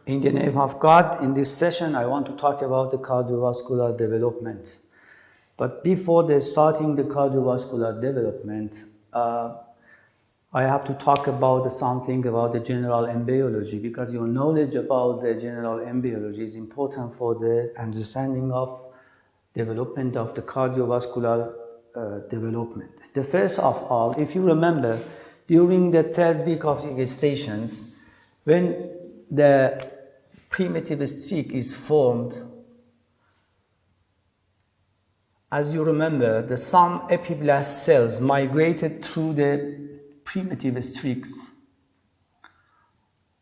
In the name of God, in this session, I want to talk about the cardiovascular development. But before starting the cardiovascular development, I have to talk about something about the general embryology, because your knowledge about the general embryology is important for the understanding of development of the cardiovascular development. The first of all, if you remember, during the third week of the gestations, when the primitive streak is formed, as you remember, some epiblast cells migrated through the primitive streaks.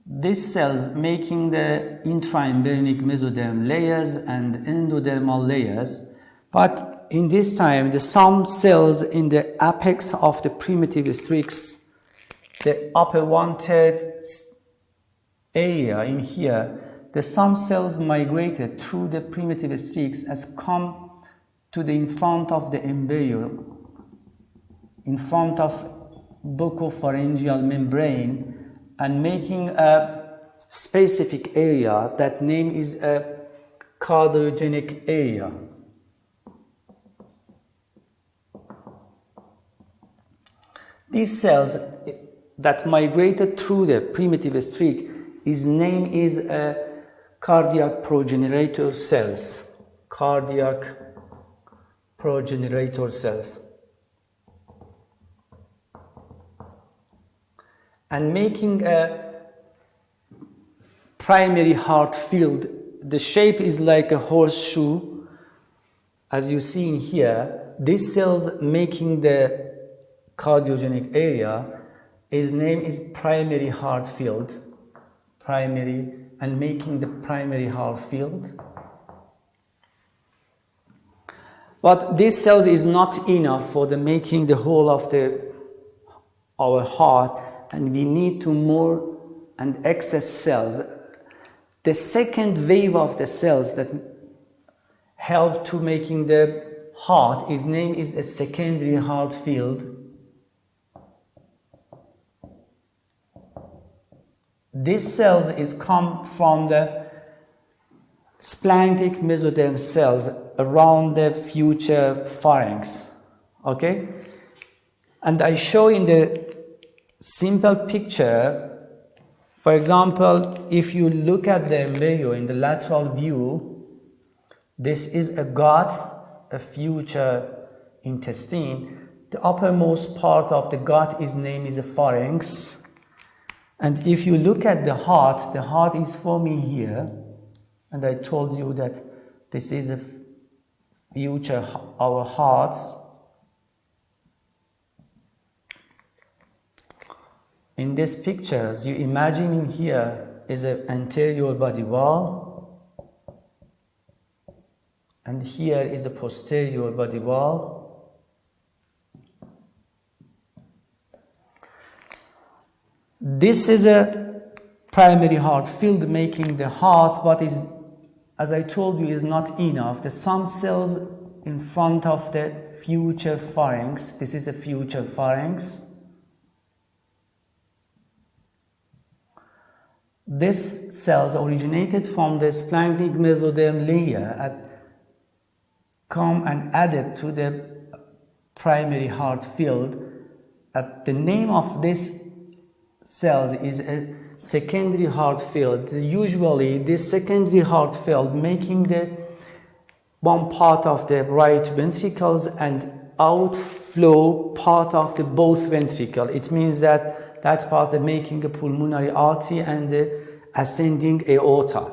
These cells making the intraembryonic mesoderm layers and endodermal layers, but in this time, some cells in the apex of the primitive streaks, the upper 1/3 area in here, some cells migrated through the primitive streaks as come to the in front of the embryo, in front of buccopharyngeal membrane, and making a specific area that name is a cardiogenic area. These cells that migrated through the primitive streak, his name is cardiac progenitor cells. Cardiac progenitor cells. And making a primary heart field. The shape is like a horseshoe, as you see in here. These cells making the cardiogenic area, his name is primary heart field. Primary, and making the primary heart field. But these cells is not enough for the making the whole of our heart, and we need to more and excess cells. The second wave of the cells that help to making the heart, his name is a secondary heart field. These cells is come from the splanchnic mesoderm cells around the future pharynx. Okay? And I show in the simple picture, for example, if you look at the embryo in the lateral view, this is a gut, a future intestine. The uppermost part of the gut is named as a pharynx. And if you look at the heart is forming here. And I told you that this is a future, our hearts. In these pictures, you imagine here is an anterior body wall, and here is a posterior body wall. This is a primary heart field making the heart, but is, as I told you, is not enough. The some cells in front of the future pharynx, this is a future pharynx. These cells originated from the splanchnic mesoderm layer come and added to the primary heart field. The name of this cells is a secondary heart field. Usually this secondary heart field making the one part of the right ventricles and outflow part of the both ventricle. It means that part is making a pulmonary artery and the ascending aorta.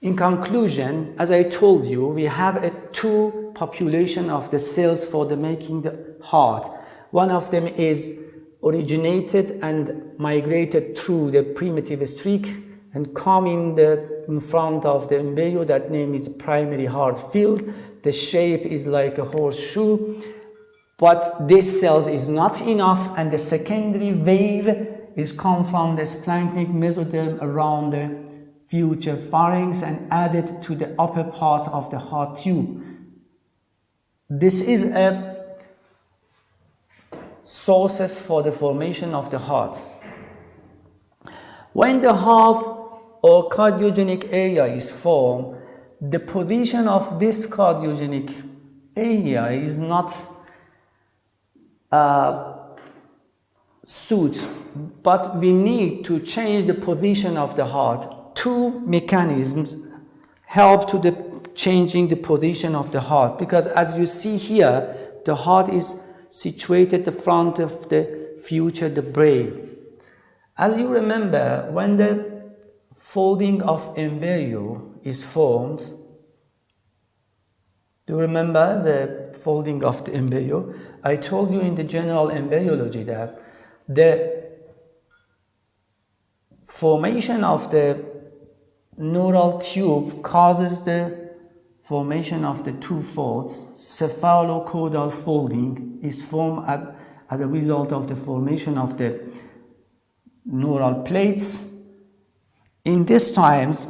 In conclusion, as I told you, we have two population of the cells for the making the heart. One of them is originated and migrated through the primitive streak and coming in front of the embryo. That name is primary heart field. The shape is like a horseshoe, but this cells is not enough, and the secondary wave is come from the splanchnic mesoderm around the future pharynx and added to the upper part of the heart tube. This is a sources for the formation of the heart. When the heart or cardiogenic area is formed, the position of this cardiogenic area is not suit, but we need to change the position of the heart. Two mechanisms help to the changing the position of the heart, because as you see here, the heart is situated at the front of the future, the brain. As you remember, when the folding of embryo is formed, do you remember the folding of the embryo? I told you in the general embryology that the formation of the neural tube causes the formation of the two folds. Cephalocaudal folding is formed as a result of the formation of the neural plates. In these times,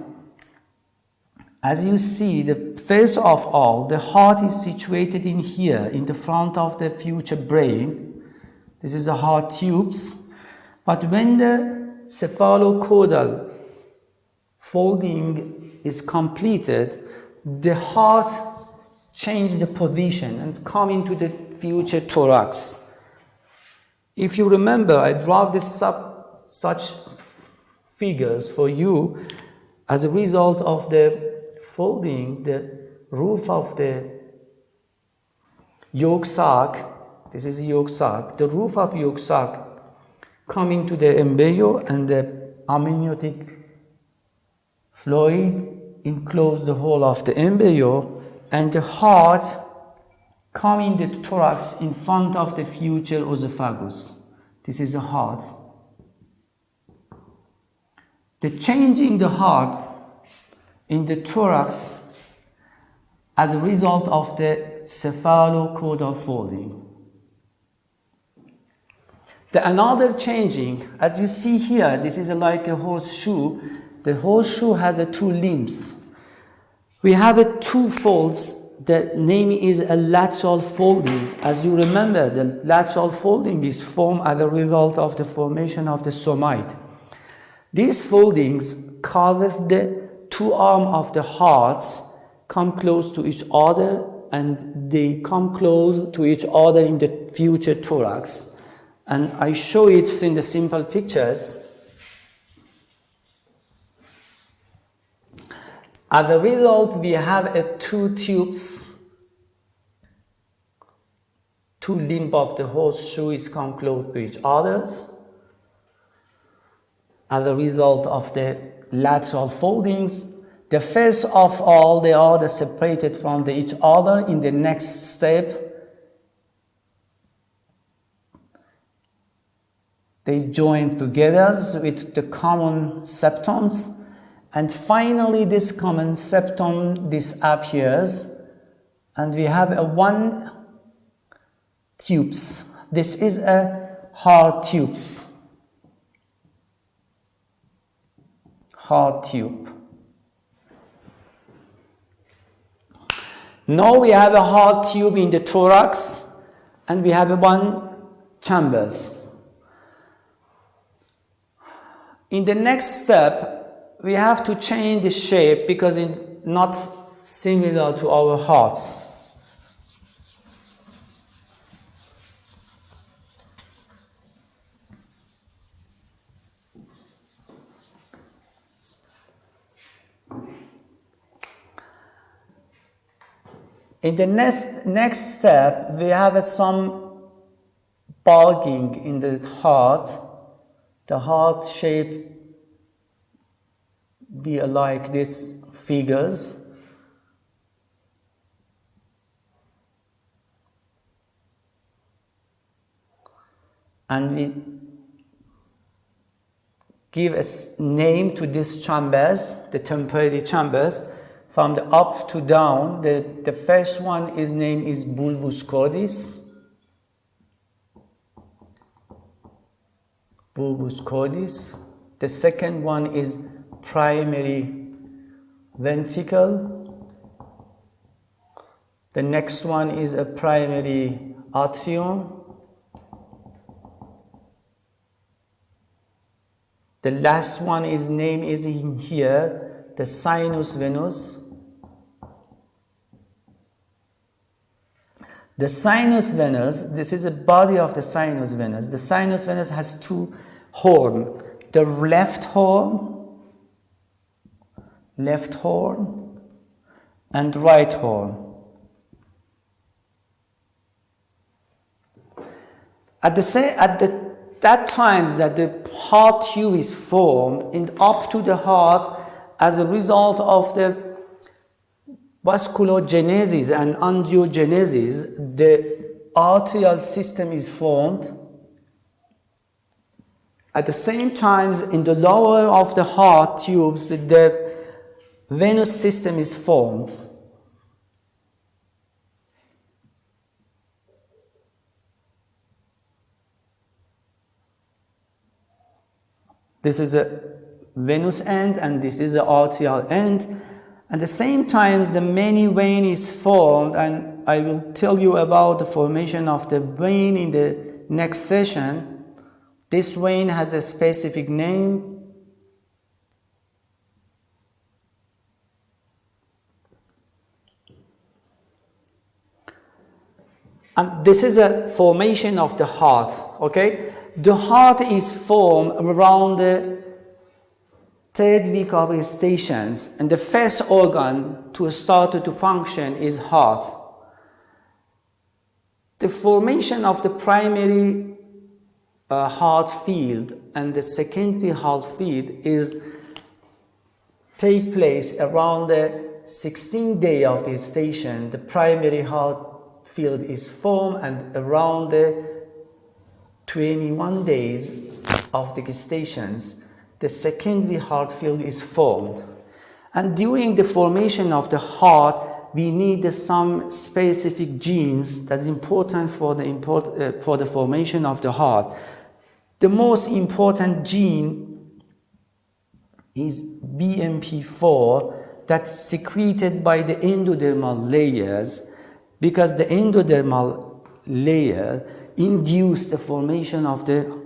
as you see, the first of all, the heart is situated in here, in the front of the future brain. This is the heart tubes. But when the cephalocaudal folding is completed, the heart changes the position and come into the future thorax. If you remember, I draw such figures for you as a result of the folding the roof of the yolk sac. This is a yolk sac. The roof of yolk sac coming to the embryo, and the amniotic fluid enclose the whole of the embryo, and the heart coming the thorax in front of the future esophagus. This is the heart. The changing the heart in the thorax as a result of the cephalocaudal folding. The another changing, as you see here, this is like a horseshoe. The horseshoe has two limbs. We have two folds. The name is a lateral folding. As you remember, the lateral folding is formed as a result of the formation of the somite. These foldings cause the two arms of the hearts come close to each other, and they come close to each other in the future thorax. And I show it in the simple pictures. As a result, we have two tubes, two limbs of the horseshoe is come close to each other. As a result of the lateral foldings, the first of all, they are separated from each other. In the next step, they join together with the common septums, and finally this common septum disappears, and we have one tubes. This is a heart tubes. Heart tube. Now we have a heart tube in the thorax, and we have one chambers. In the next step, we have to change the shape because it's not similar to our hearts. In the next step, we have some bulging in the heart. The heart shape be like these figures. And we give a name to these chambers, the temporary chambers. From the up to down, the first one is named is bulbus cordis. Bulbus cordis. The second one is primary ventricle. The next one is a primary atrium. The last one is name is in here, the sinus venous. The sinus venous, this is a body of the sinus venous. The sinus venous has two horns. The left horn, and right horn. That times that the heart tube is formed and up to the heart as a result of the vasculogenesis and angiogenesis, the arterial system is formed. At the same time, in the lower of the heart tubes, the venous system is formed. This is a venous end and this is the arterial end. At the same time, the many vein is formed, and I will tell you about the formation of the vein in the next session. This vein has a specific name. And this is a formation of the heart, okay? The heart is formed around the third week of gestations, and the first organ to start to function is heart. The formation of the primary heart field and the secondary heart field take place around the 16th day of gestation. The primary heart field is formed, and around the 21 days of the gestations, the secondary heart field is formed. And during the formation of the heart, we need some specific genes that is important for the formation of the heart. The most important gene is BMP4 that's secreted by the endodermal layers, because the endodermal layer induce the formation of the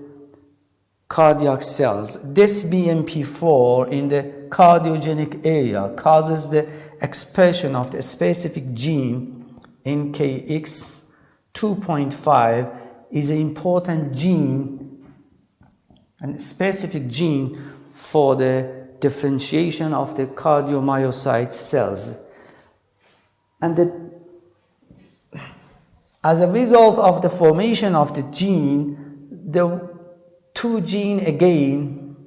cardiac cells. This BMP4 in the cardiogenic area causes the expression of the specific gene NKX 2.5 is an important gene, and specific gene for the differentiation of the cardiomyocyte cells. And as a result of the formation of the gene, the two genes again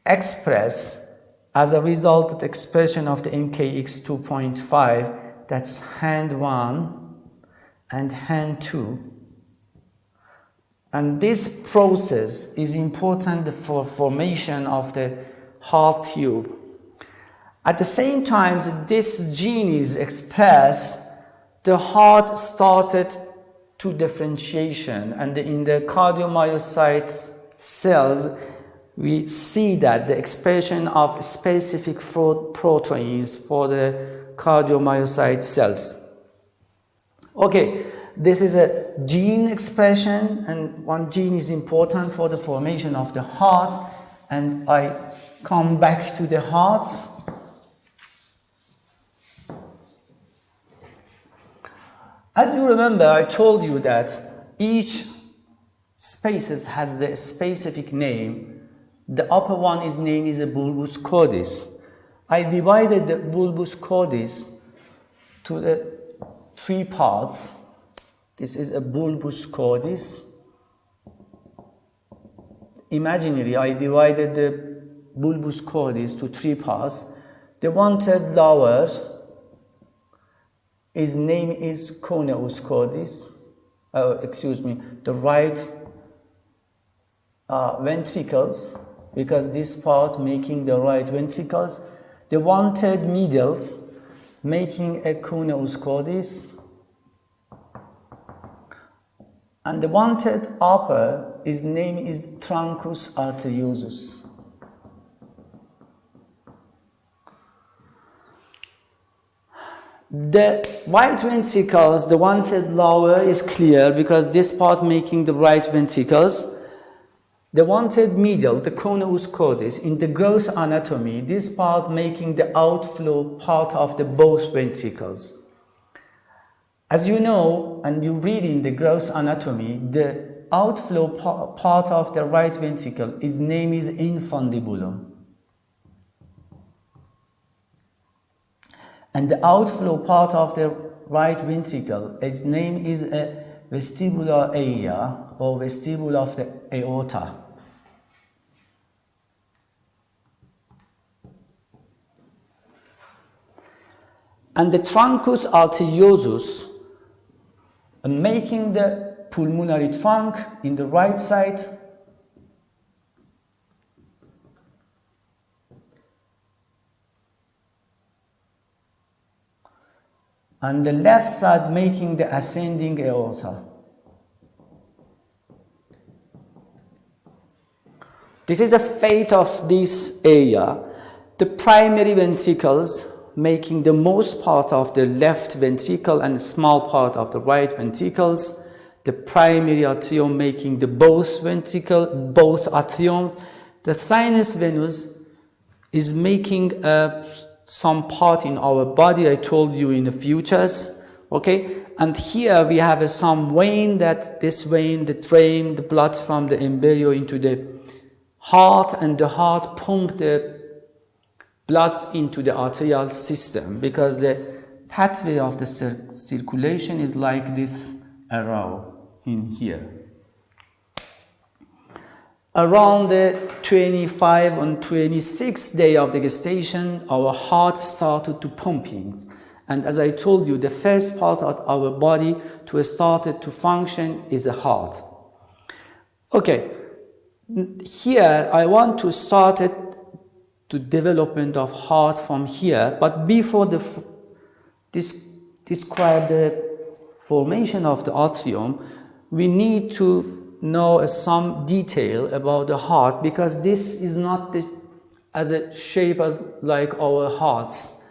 express as a result of the expression of the NKX 2.5, that's hand 1 and hand 2. And this process is important for formation of the heart tube. At the same time this gene is expressed, the heart started to differentiation, and in the cardiomyocyte cells we see that the expression of specific proteins for the cardiomyocyte cells. Okay, this is a gene expression, and one gene is important for the formation of the heart, and I come back to the heart. As you remember, I told you that each species has a specific name. The upper one is named is a bulbus cordis. I divided the bulbus cordis to the three parts. This is a bulbus cordis. Imaginary, I divided the bulbus cordis to three parts. The one-third lower, his name is coneus cordis. The right ventricles, because this part making the right ventricles. The one-third middles making a coneus cordis. And the one-third upper, his name is truncus arteriosus. The right ventricles, the one-third lower is clear because this part making the right ventricles. The wanted middle, the conus cauda, in the gross anatomy, this part making the outflow part of the both ventricles. As you know, and you read in the gross anatomy, the outflow part of the right ventricle, its name is infundibulum. And the outflow part of the right ventricle, its name is a vestibular area or vestibule of the aorta. And the truncus arteriosus, making the pulmonary trunk in the right side, and the left side making the ascending aorta. This is a fate of this area. The primary ventricles making the most part of the left ventricle and small part of the right ventricles. The primary atrium making the both atriums. The sinus venous is making some part in our body. I told you in the futures. Okay, and here we have some vein, that this vein that drain the blood from the embryo into the heart, and the heart pump the blood into the arterial system, because the pathway of the circulation is like this arrow in here. Around the 25 and 26th day of the gestation, our heart started to pumping. And as I told you, the first part of our body to start to function is the heart. Okay, here I want to start it to development of heart from here, but before describe the formation of the atrium, we need to know some detail about the heart, because this is not as a shape as like our hearts.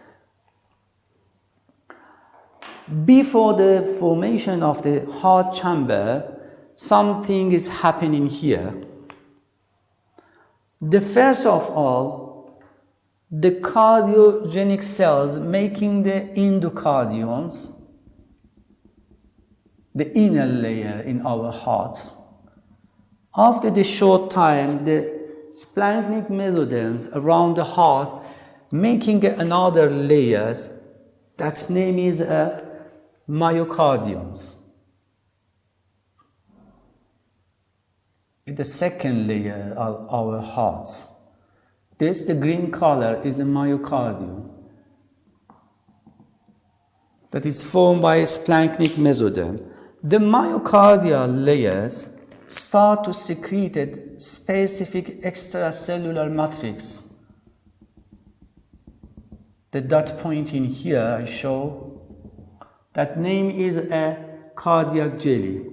Before the formation of the heart chamber, something is happening here. The first of all, the cardiogenic cells making the endocardiums, the inner layer in our hearts. After the short time, the splanchnic mesoderms around the heart making another layers, that name is myocardiums. The second layer of our hearts. This, the green color, is a myocardium that is formed by a splanchnic mesoderm. The myocardial layers start to secrete a specific extracellular matrix. The dot point in here I show, that name is a cardiac jelly.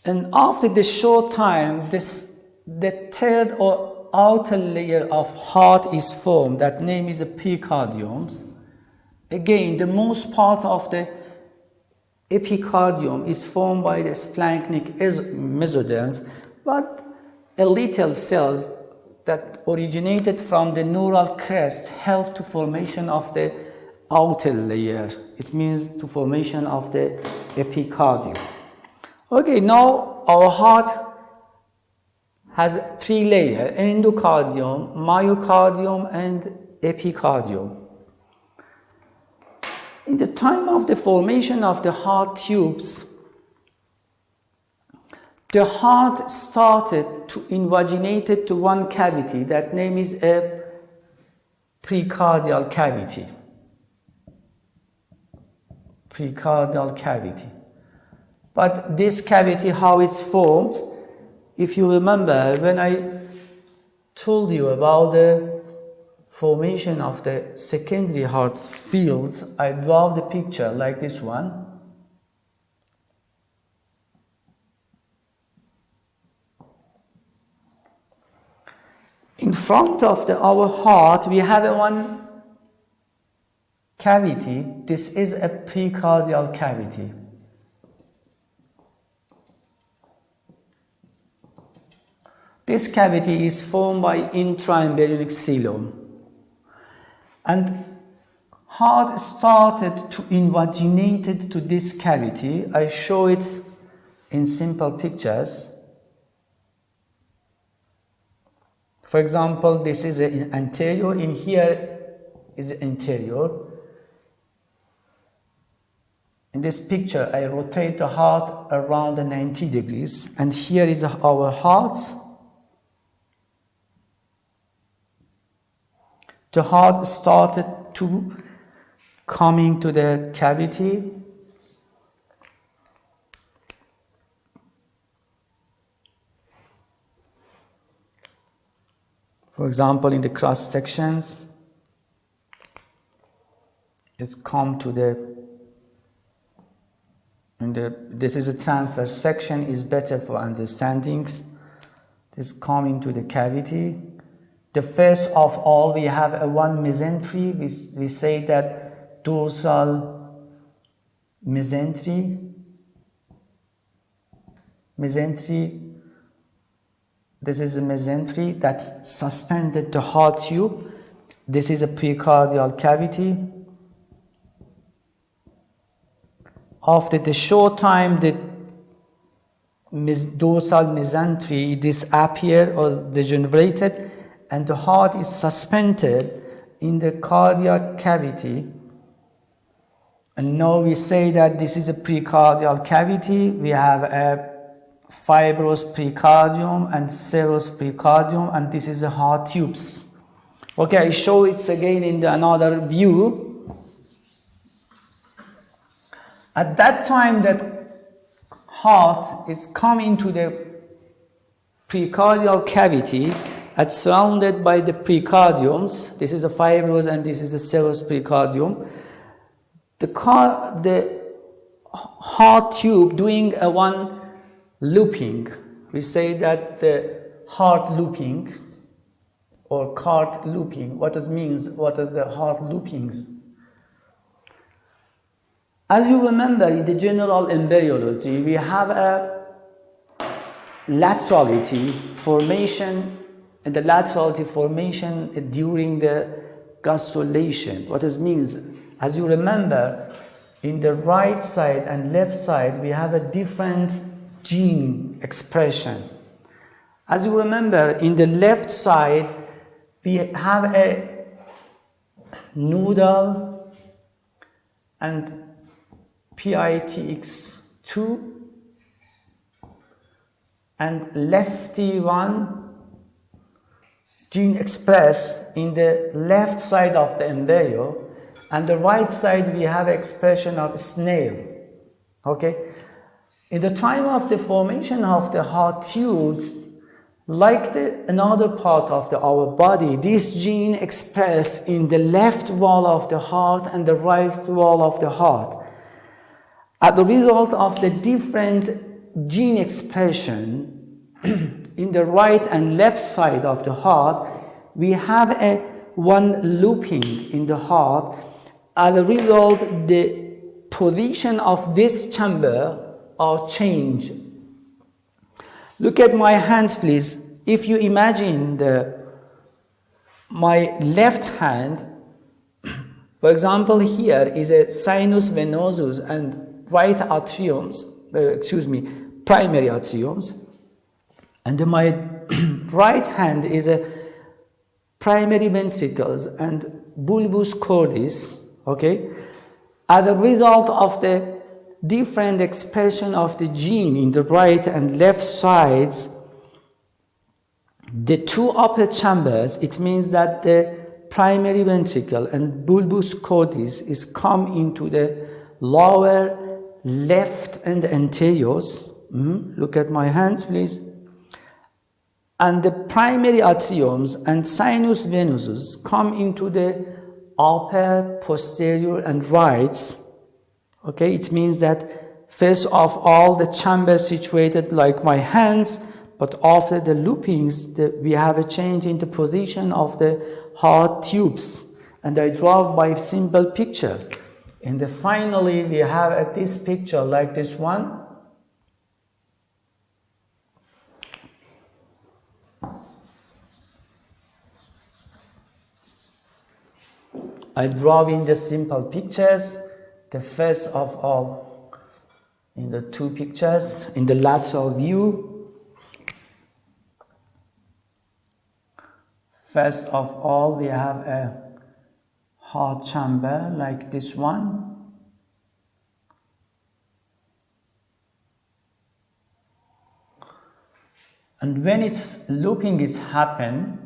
And after the short time, the third or outer layer of heart is formed. That name is the pericardiums. Again, the most part of the epicardium is formed by the splanchnic mesoderms, but a little cells that originated from the neural crest help to formation of the outer layer. It means to formation of the epicardium. Okay, now our heart has three layers: endocardium, myocardium, and epicardium. In the time of the formation of the heart tubes, the heart started to invaginate to one cavity. That name is a precardial cavity. Precardial cavity. But this cavity, how it's formed, if you remember, when I told you about the formation of the secondary heart fields, I draw the picture like this one. In front of our heart, we have one cavity. This is a precardial cavity. This cavity is formed by intraembryonic coelom. And heart started to invaginate to this cavity. I show it in simple pictures. For example, this is an anterior. In here is anterior. In this picture, I rotate the heart around 90 degrees. And here is our heart. The heart started to coming to the cavity. For example, in the cross sections, it's come to this is a transverse section, is better for understandings. This coming to the cavity. The first of all, we have a one mesentery. We say that dorsal mesentery. Mesentery. This is a mesentery that suspended the heart tube. This is a precardial cavity. After the short time, the dorsal mesentery disappeared or degenerated, and the heart is suspended in the cardiac cavity. And now we say that this is a precardial cavity. We have a fibrous precardium and serous precardium, and this is the heart tubes. Okay, I show it again in another view. At that time that heart is coming to the precardial cavity, it's surrounded by the precardiums. This is a fibrous and this is a serous precardium. The heart tube doing a one looping. We say that the heart looping or cart looping. What it means? What is the heart loopings? As you remember, in the general embryology, we have a laterality formation, and the laterality formation during the gastrulation. What it means? As you remember, in the right side and left side, we have a different gene expression. As you remember, in the left side, we have a nodal and PITX2 and lefty one gene expressed in the left side of the embryo, and the right side we have expression of snail. Okay, in the time of the formation of the heart tubes, like another part of our body, this gene expressed in the left wall of the heart and the right wall of the heart. As a result of the different gene expression in the right and left side of the heart, we have a one looping in the heart. As a result, the position of this chamber are changed. Look at my hands, please. If you imagine my left hand, for example, here is a sinus venosus and right atriums, primary atriums, and my right hand is a primary ventricles and bulbus cordis. Okay, as a result of the different expression of the gene in the right and left sides, the two upper chambers, it means that the primary ventricle and bulbus cordis is come into the lower left and anteriors. Look at my hands, please. And the primary atriums and sinus venosus come into the upper, posterior, and rights. Okay, it means that first of all, the chamber situated like my hands, but after the loopings, we have a change in the position of the heart tubes. And I draw by simple picture. And finally, we have this picture like this one. I draw in the simple pictures. The first of all, in the two pictures, in the lateral view, first of all, we have a heart chamber like this one. And when it's looping is happen,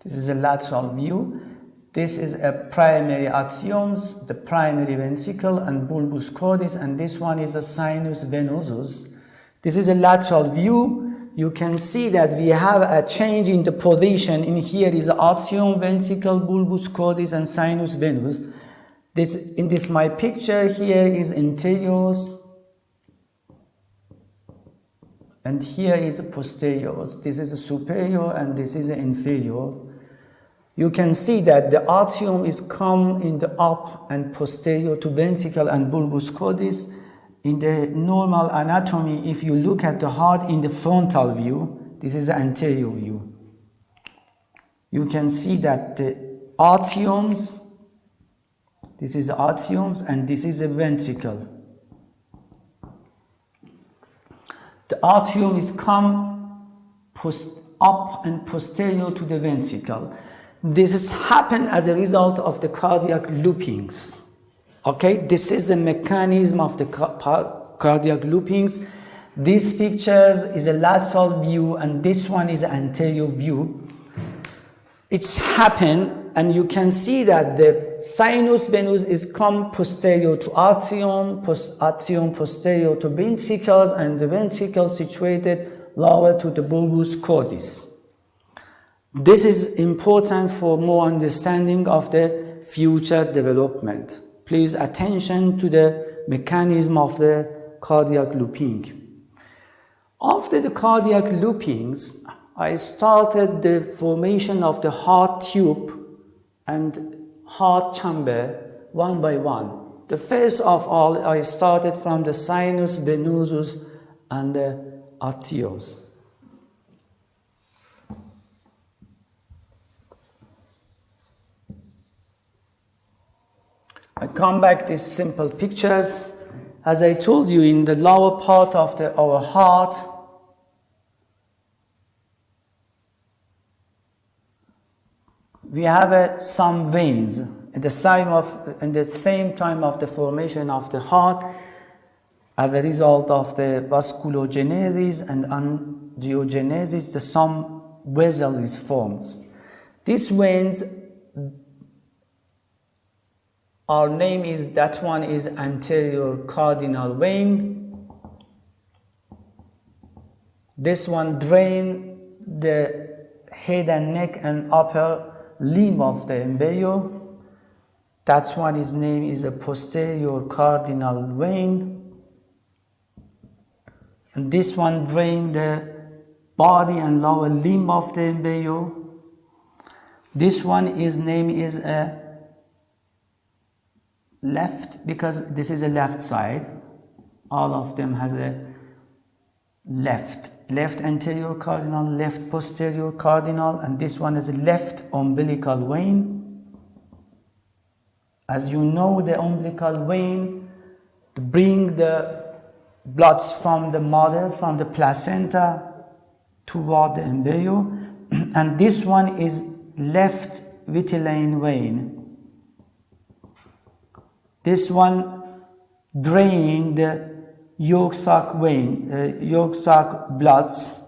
this is a lateral view. This is a primary atriums, the primary ventricle and bulbus cordis, and this one is a sinus venosus. This is a lateral view. You can see that we have a change in the position. In here is atrium, ventricle, bulbus cordis, and sinus venous. In this my picture here is anteriors, and here is posteriors. This is a superior and this is an inferior. You can see that the atrium is come in the up and posterior to ventricle and bulbus cordis. In the normal anatomy, if you look at the heart in the frontal view, this is the anterior view. You can see that the atriums, this is the atriums and this is a ventricle. The atrium is come up and posterior to the ventricle. This has happened as a result of the cardiac loopings. Okay, this is the mechanism of the cardiac loopings. These pictures is a lateral view and this one is an anterior view. It's happened and you can see that the sinus venous is come posterior to atrium, atrium posterior to ventricles, and the ventricle situated lower to the bulbus cordis. This is important for more understanding of the future development. Please attention to the mechanism of the cardiac looping. After the cardiac loopings, I started the formation of the heart tube and heart chamber one by one. The first of all, I started from the sinus venosus and the arterioles. I come back these simple pictures. As I told you, in the lower part of our heart, we have some veins at the same time of the formation of the heart. As a result of the vasculogenesis and angiogenesis, some vessel is formed. These veins, our name is, that one is anterior cardinal vein. This one drain the head and neck and upper limb of the embryo. That one, his name is a posterior cardinal vein. And this one drain the body and lower limb of the embryo. This one, his name is a left, because this is a left side. All of them has a left anterior cardinal, left posterior cardinal, and this one is a left umbilical vein. As you know, the umbilical vein bring the bloods from the mother, from the placenta toward the embryo, and this one is left vitelline vein. This one draining the yolk sac vein, yolk sac bloods,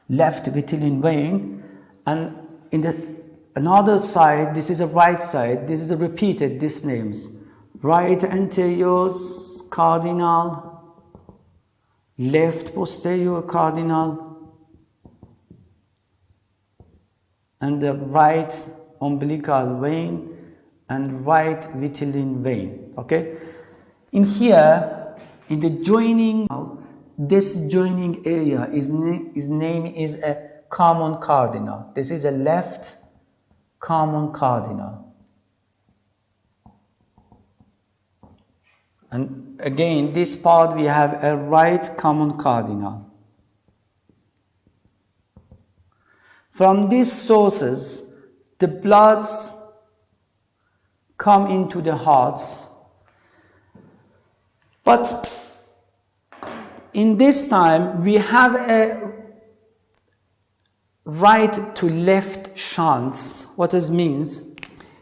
left vitelline vein, and in the another side, this is a right side. This is a repeated these names: right anterior cardinal, left posterior cardinal, and the right umbilical vein and right vitelline vein. Okay, in here, in the joining, this joining area is name is a common cardinal. This is a left common cardinal. And again, this part we have a right common cardinal. From these sources, the bloods come into the hearts. But in this time, we have a right to left shunts. What this means?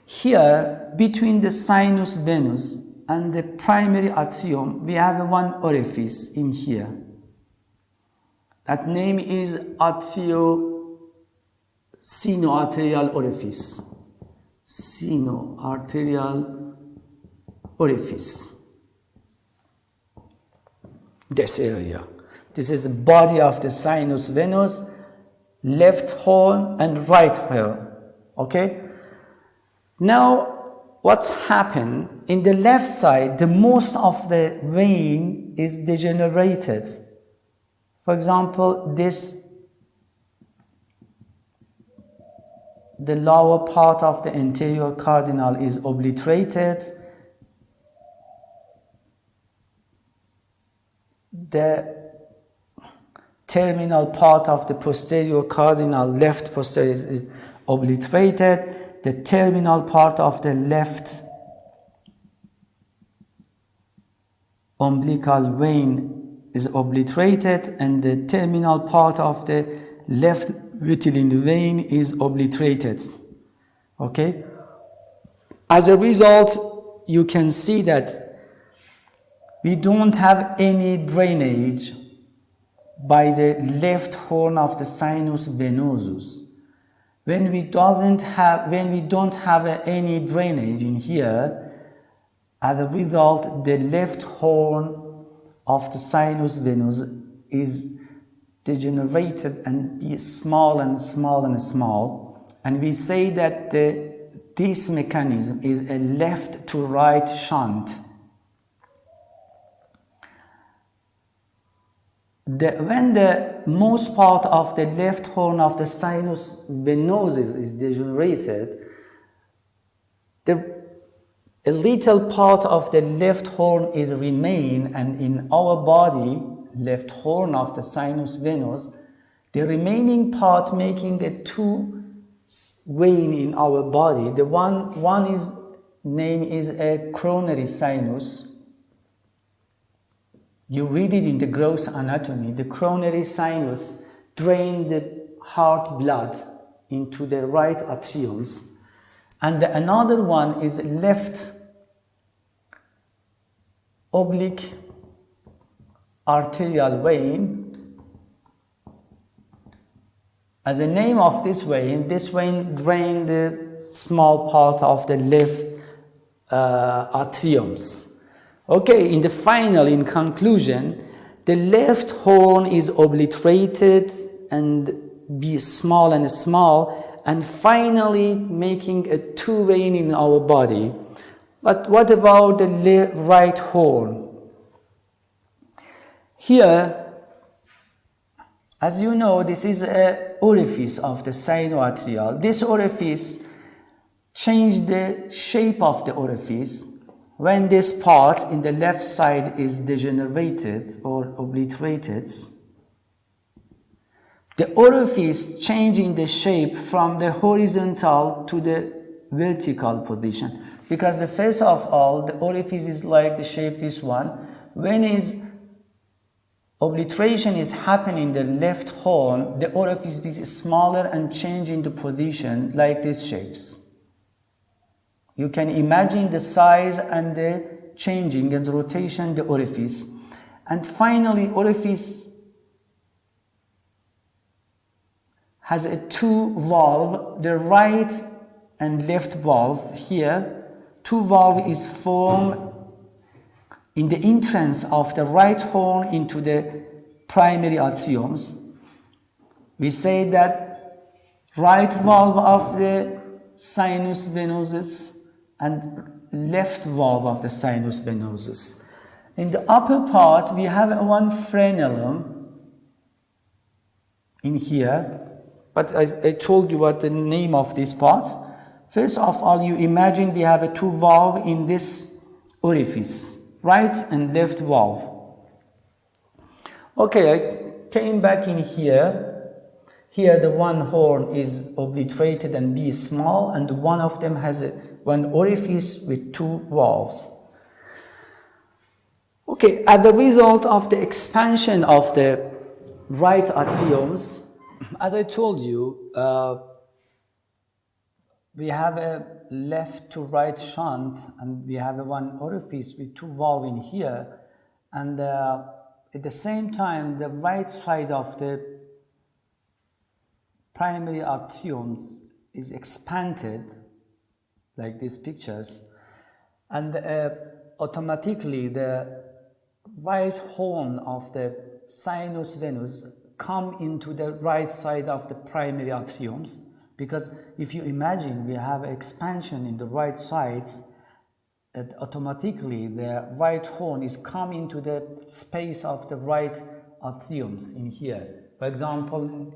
Here, between the sinus venous and the primary atrium, we have one orifice in here. That name is sinoarterial orifice. Sinoarterial orifice. This area. This is the body of the sinus venous, left horn and right horn. Okay? Now, what's happened in the left side, the most of the vein is degenerated. For example, the lower part of the anterior cardinal is obliterated. The terminal part of the posterior cardinal, left posterior, is obliterated. The terminal part of the left umbilical vein is obliterated, and the terminal part of the left vitelline vein is obliterated. Okay? As a result, you can see that we don't have any drainage by the left horn of the sinus venosus. When we don't have any drainage in here, as a result, the left horn of the sinus venous is degenerated and be small and small and small. And we say that this mechanism is a left to right shunt. When the most part of the left horn of the sinus venosus is degenerated, a little part of the left horn is remain, and in our body, left horn of the sinus venous, the remaining part making a two vein in our body. The one is name is a coronary sinus. You read it in the gross anatomy. The coronary sinus drains the heart blood into the right atriums. And another one is left oblique arterial vein. As the name of this vein drains the small part of the left atriums. Okay, in conclusion, the left horn is obliterated and be small and small, and finally making a two vein in our body. But what about the right horn? Here, as you know, this is an orifice of the sinoatrial. This orifice changed the shape of the orifice when this part in the left side is degenerated or obliterated. The orifice changing the shape from the horizontal to the vertical position, because the first of all, the orifice is like the shape this one. When obliteration is happening in the left horn, the orifice is smaller and changing the position like these shapes. You can imagine the size and the changing and rotation the orifice. And finally, orifice has a two valve, the right and left valve here. Two valve is formed in the entrance of the right horn into the primary atriums. We say that right valve of the sinus venosus and left valve of the sinus venosus. In the upper part, we have one frenulum in here, but I told you what the name of this part. First of all, you imagine we have a two valve in this orifice, right and left valve. Okay, I came back in here. Here the one horn is obliterated and B is small, and one of them has one orifice with two valves. Okay, as a result of the expansion of the right atriums, as I told you, we have a left to right shunt, and we have a one orifice with two valves in here, and at the same time, the right side of the primary atriums is expanded, like these pictures, and automatically the right horn of the sinus venous come into the right side of the primary atriums, because if you imagine we have expansion in the right sides, automatically the right horn is come into the space of the right atriums in here. For example,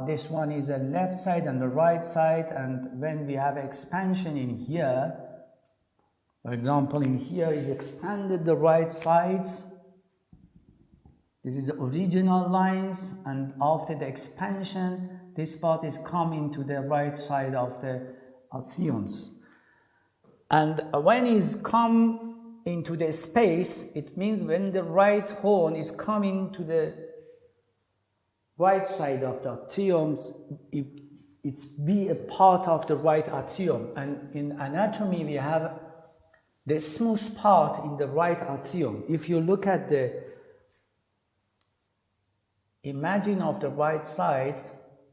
this one is a left side and the right side, and when we have expansion in here, for example, in here is expanded the right sides. This is the original lines, and after the expansion, this part is coming to the right side of the atriums. And when it's come into the space, it means when the right horn is coming to the right side of the atriums, it's be a part of the right atrium. And in anatomy, we have the smooth part in the right atrium. If you look at the imagine of the right side,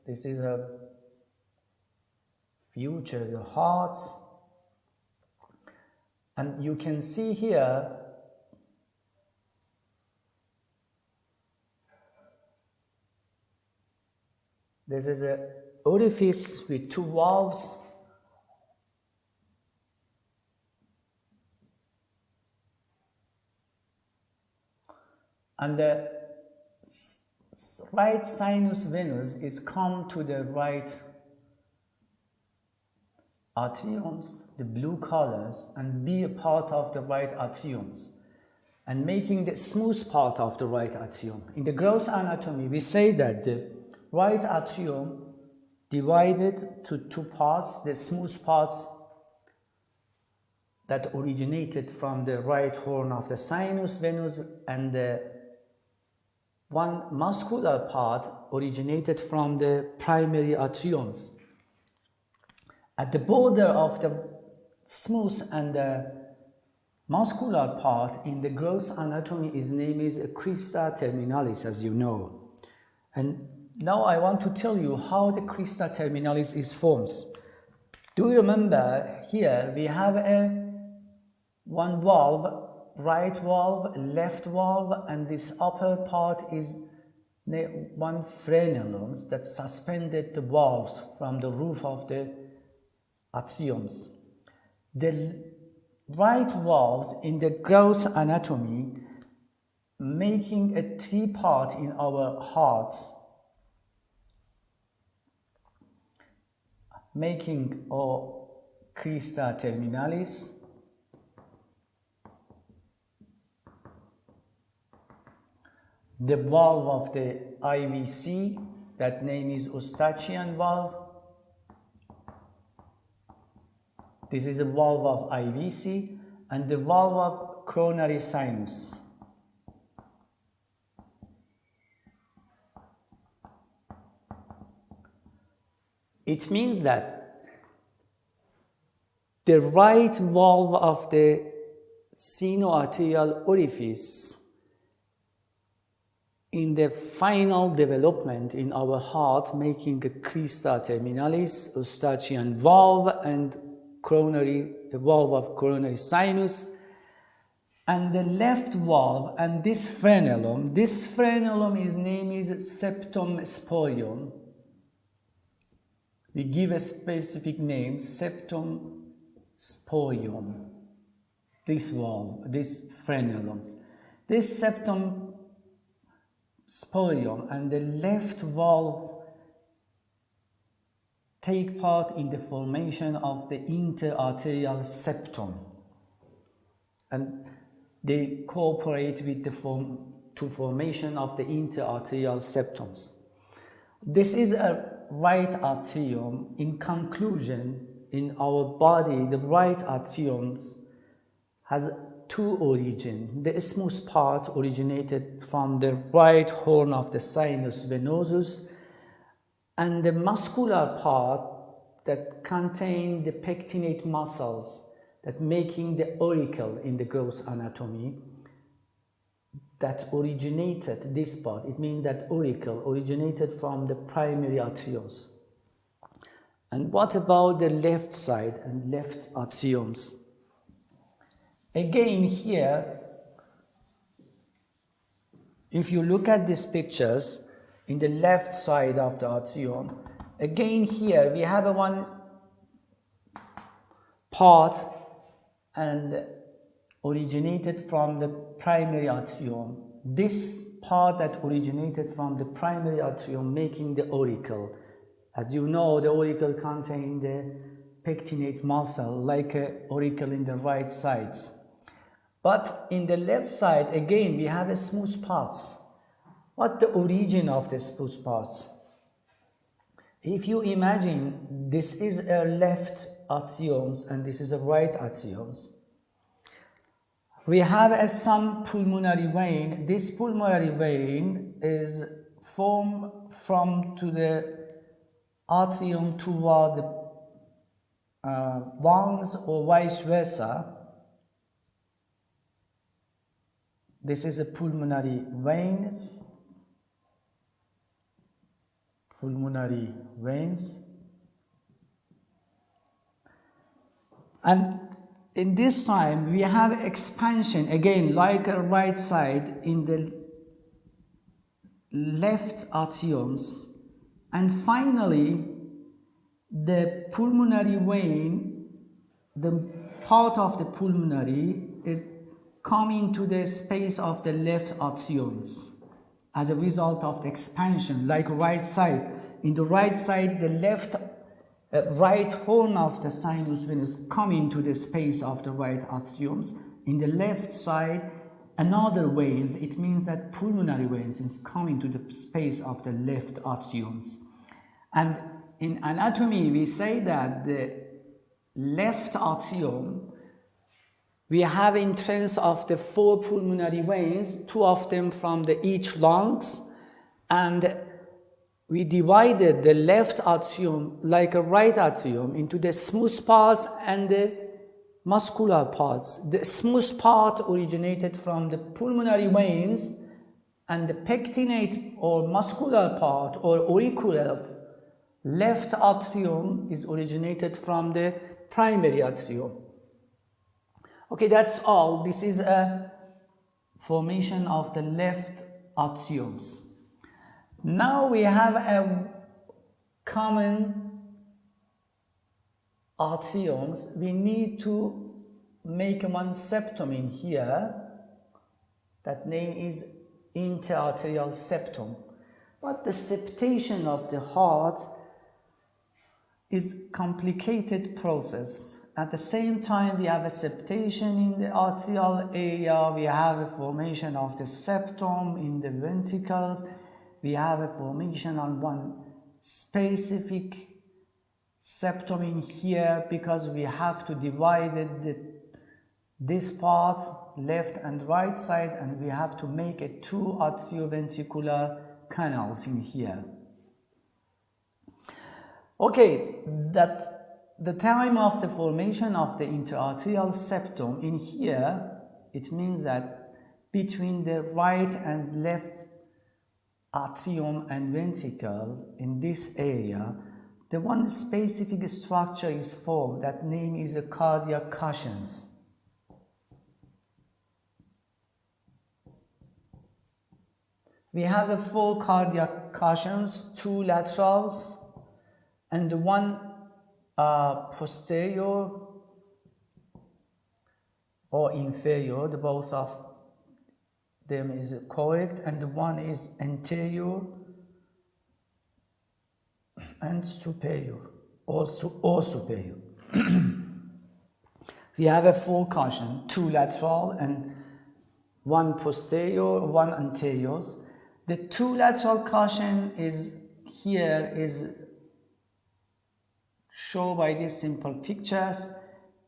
this is a future, the heart, and you can see here this is a orifice with two valves, and the right sinus venous is come to the right atriums, the blue colors, and be a part of the right atriums, and making the smooth part of the right atrium. In the gross anatomy, we say that the right atrium divided to two parts, the smooth parts that originated from the right horn of the sinus venous, and the one muscular part originated from the primary atriums. At the border of the smooth and the muscular part in the gross anatomy, his name is a crista terminalis, as you know. And now I want to tell you how the crista terminalis is formed. Do you remember here we have a one valve, right valve, left valve, and this upper part is one frenulum that suspended the valves from the roof of the atriums. The right valves in the gross anatomy making a three part in our hearts, making a crista terminalis, the valve of the IVC, that name is Eustachian valve. This is a valve of IVC, and the valve of coronary sinus. It means that the right valve of the sinoarterial orifice in the final development in our heart, making a crista terminalis, Eustachian valve, and coronary, the valve of coronary sinus, and the left valve, and this frenulum is name is septum sporium. We give a specific name, septum sporium, this valve, this frenulum. This septum sporium and the left valve take part in the formation of the interarterial septum, and they cooperate with the formation of the interarterial septums. This is a right atrium. In conclusion, in our body, the right atrium has two origins. The smooth part originated from the right horn of the sinus venosus, and the muscular part that contain the pectinate muscles that making the auricle in the gross anatomy, that originated this part. It means that auricle originated from the primary atriums. And what about the left side and left atriums? Again here, if you look at these pictures, in the left side of the atrium, again here we have a one part and originated from the primary atrium. This part that originated from the primary atrium making the auricle. As you know, the auricle contains the pectinate muscle like an auricle in the right sides. But in the left side, again, we have a smooth parts. What the origin of the smooth parts? If you imagine this is a left atriums and this is a right atriums, we have some pulmonary vein. This pulmonary vein is formed from to the atrium toward the lungs or vice versa. This is a pulmonary veins. Pulmonary veins. And in this time we have expansion again like a right side in the left atriums, and finally the pulmonary vein, the part of the pulmonary is coming to the space of the left atriums as a result of the expansion like right side. In the right side, the left right horn of the sinus venous coming to the space of the right atriums. In the left side, another veins, it means that pulmonary veins is coming to the space of the left atriums. And in anatomy, we say that the left atrium, we have entrance of the 4 pulmonary veins, 2 of them from the each lungs, and we divided the left atrium like a right atrium into the smooth parts and the muscular parts. The smooth part originated from the pulmonary veins, and the pectinate or muscular part or auricular left atrium is originated from the primary atrium. Okay, that's all. This is a formation of the left atriums. Now we have a common atriums. We need to make one septum in here. That name is interarterial septum. But the septation of the heart is complicated process. At the same time, we have a septation in the arterial area, we have a formation of the septum in the ventricles, we have a formation on one specific septum in here because we have to divide this part, left and right side, and we have to make a 2 atrioventricular canals in here. Okay, that the time of the formation of the interarterial septum in here, it means that between the right and left atrium and ventricle in this area, the one specific structure is formed. That name is the cardiac cushions. We have 4 cardiac cushions, 2 laterals and 1 posterior or inferior. The both of them is correct, and the one is anterior and superior. or superior. We have a full cushion, 2 lateral and 1 posterior, 1 anterior. The 2 lateral cushion is here is shown by these simple pictures.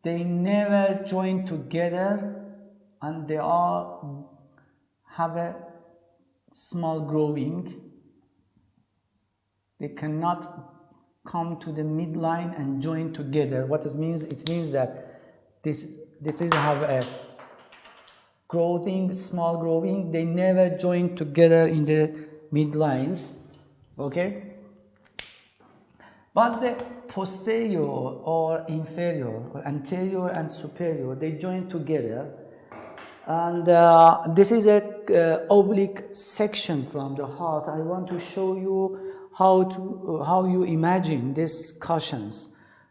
They never join together and they all have a small growing. They cannot come to the midline and join together. What it means? It means that this have a growing, small growing. They never join together in the midlines. Okay? But the posterior or inferior, or anterior and superior, they join together. And this is a oblique section from the heart. I want to show you how you imagine these cushions.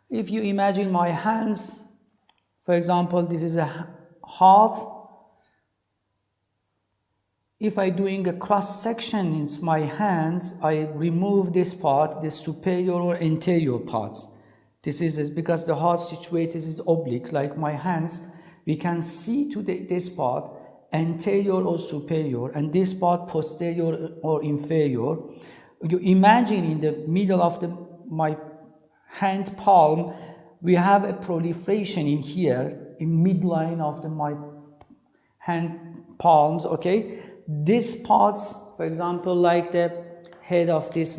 If you imagine my hands, for example, this is a heart. If I'm doing a cross section in my hands, I remove this part, the superior or anterior parts. This is because the heart situated is oblique, like my hands. We can see to this part anterior or superior, and this part posterior or inferior. You imagine in the middle of my hand palm, we have a proliferation in here, in midline of my hand palms, okay? These parts, for example, like the head of this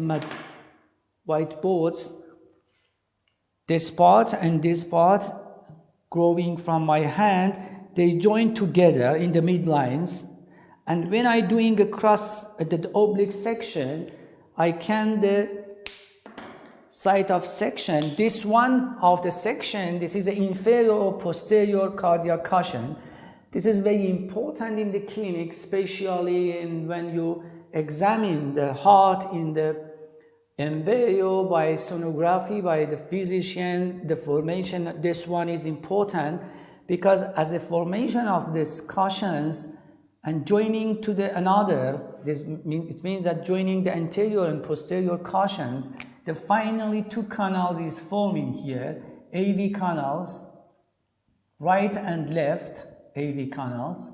whiteboards, this part and this part growing from my hand, they join together in the midlines. And when I'm doing a cross at the oblique section, I can the site of section. This one of the section, this is the inferior or posterior cardiac cushion. This is very important in the clinic, especially when you examine the heart in the embryo by sonography, by the physician, the formation. This one is important because as a formation of these cushions and joining to another, it means that joining the anterior and posterior cushions, the finally 2 canals is forming here, AV canals, right and left AV canals.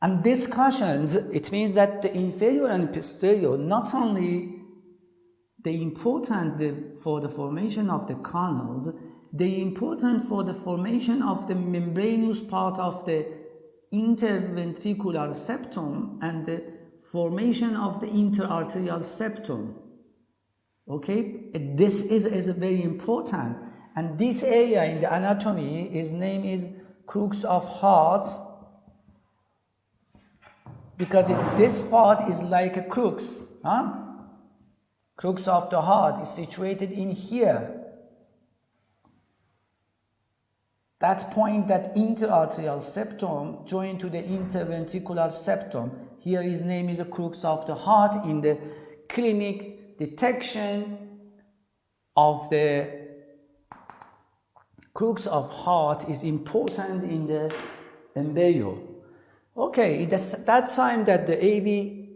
And these cushions, it means that the inferior and posterior, not only they important for the formation of the canals, they important for the formation of the membranous part of the interventricular septum and the formation of the interarterial septum. Okay, this is very important, and this area in the anatomy, his name is crux of heart, because this part is like a crux, crux of the heart is situated in here. That point, that interarterial septum joined to the interventricular septum. Here his name is the crux of the heart. In the clinic, detection of the crux of heart is important in the embryo. Okay, that time that the AV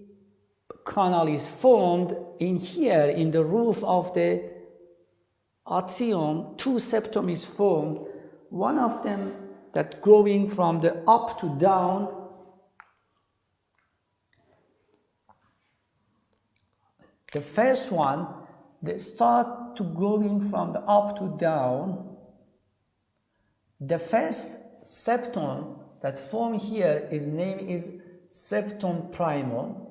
canal is formed, in here, in the roof of the atrium, 2 septum is formed. One of them that growing from the up to down. The first one, they start to growing from the up to down. The first septum that form here, his name is septum primum.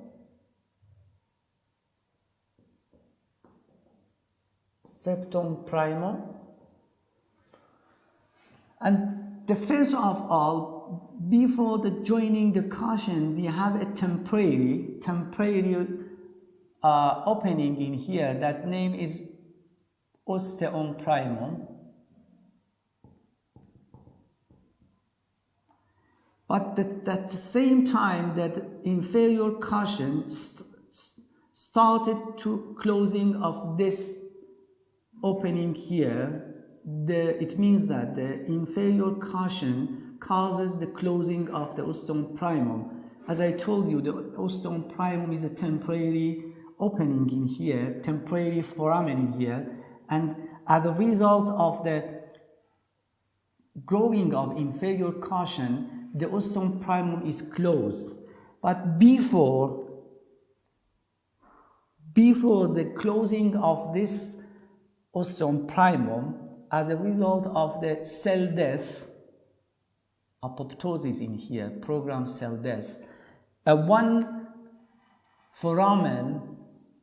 Septum primum. And the first of all, before the joining the cushion, we have a temporary opening in here. That name is osteum primum. But at the same time that inferior cushion started to closing of this opening here, it means that the inferior cushion causes the closing of the osteum primum. As I told you, the osteum primum is a temporary opening in here, temporary foramen in here, and as a result of the growing of inferior cushion, the osteum primum is closed. But before the closing of this osteum primum, as a result of the cell death, apoptosis in here, programmed cell death, one foramen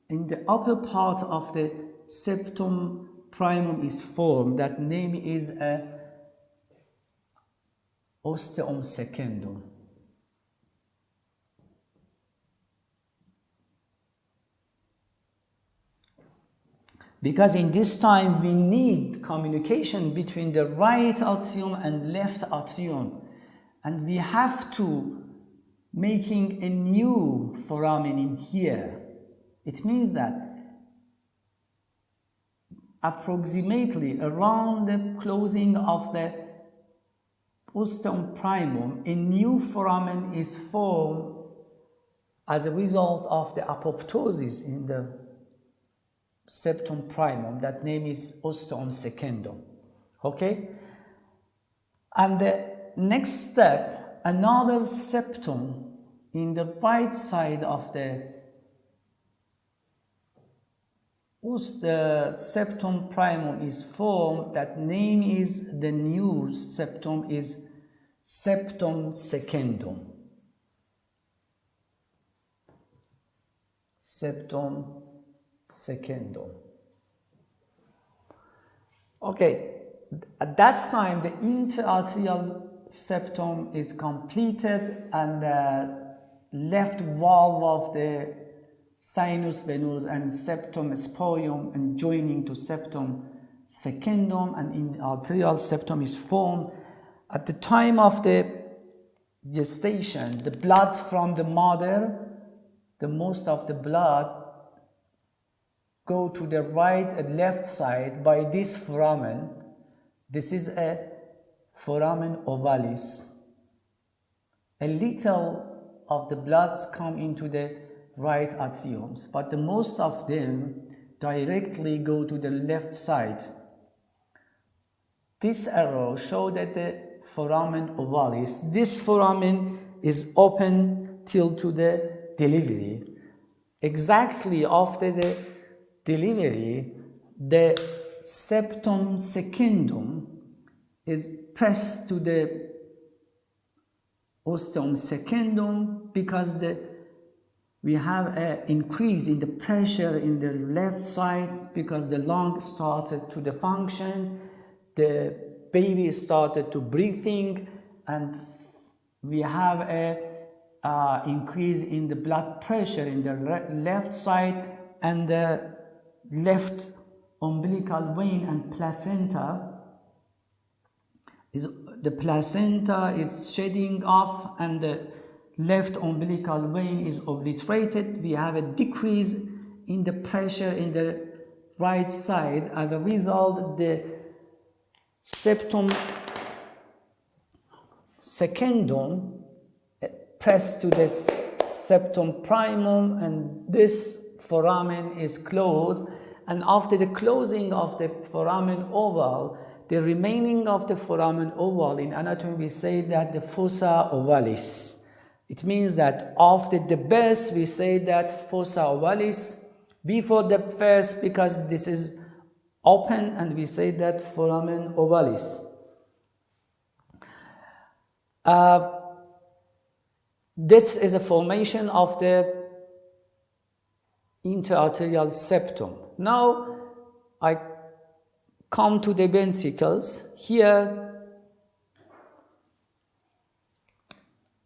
in the upper part of the septum primum is formed. That name is a osteum secundum. Because in this time we need communication between the right atrium and left atrium, and we have to making a new foramen in here. It means that approximately around the closing of the osteum primum, a new foramen is formed as a result of the apoptosis in the septum primum. That name is osteum secundum. Okay? And the next step, another septum in the right side of the septum primum is formed. That name is, the new septum is septum secundum. Septum secundum. Okay, at that time the interarterial septum is completed, and the left valve of the sinus venous and septum spoium and joining to septum secundum, and in arterial septum is formed. At the time of the gestation, the blood from the mother, the most of the blood go to the right and left side by this foramen. This is a foramen ovalis. A little of the bloods come into the right atriums, but the most of them directly go to the left side. This arrow shows that the foramen ovalis, this foramen is open till to the delivery. Exactly after the delivery, the septum secundum is pressed to the osteum secundum, because we have an increase in the pressure in the left side, because the lung started to the function, the baby started to breathing, and we have a increase in the blood pressure in the left side, and the left umbilical vein and placenta is, the placenta is shedding off, and the left umbilical vein is obliterated. We have a decrease in the pressure in the right side. As a result, the septum secundum pressed to the septum primum, and this foramen is closed. And after the closing of the foramen oval, the remaining of the foramen oval, in anatomy we say that the fossa ovalis. It means that after the birth we say that fossa ovalis, before the first, because this is open, and we say that foramen ovalis. This is a formation of the interarterial septum. Now I come to the ventricles. Here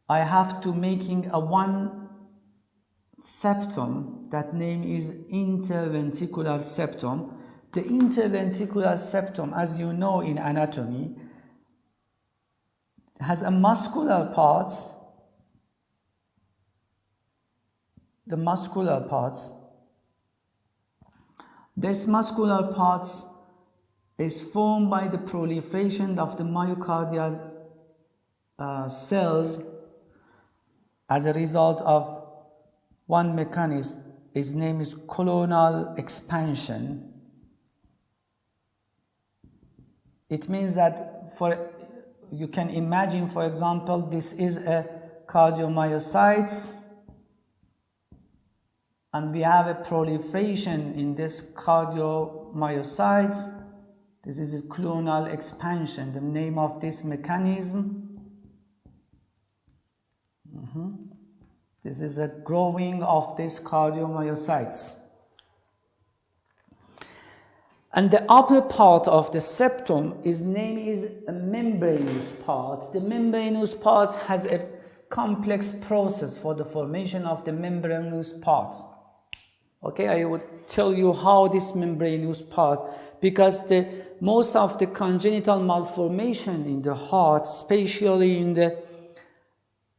I have to making a one septum. That name is interventricular septum. The interventricular septum, as you know in anatomy, has a muscular parts. The muscular parts. This muscular parts is formed by the proliferation of the myocardial cells as a result of one mechanism. Its name is colonal expansion. It means that you can imagine, for example, this is a cardiomyocytes, and we have a proliferation in this cardiomyocytes. This is a clonal expansion, the name of this mechanism. This is a growing of this cardiomyocytes. And the upper part of the septum is a membranous part. The membranous part has a complex process for the formation of the membranous part. Okay, I would tell you how this membranous part, because most of the congenital malformation in the heart, especially in the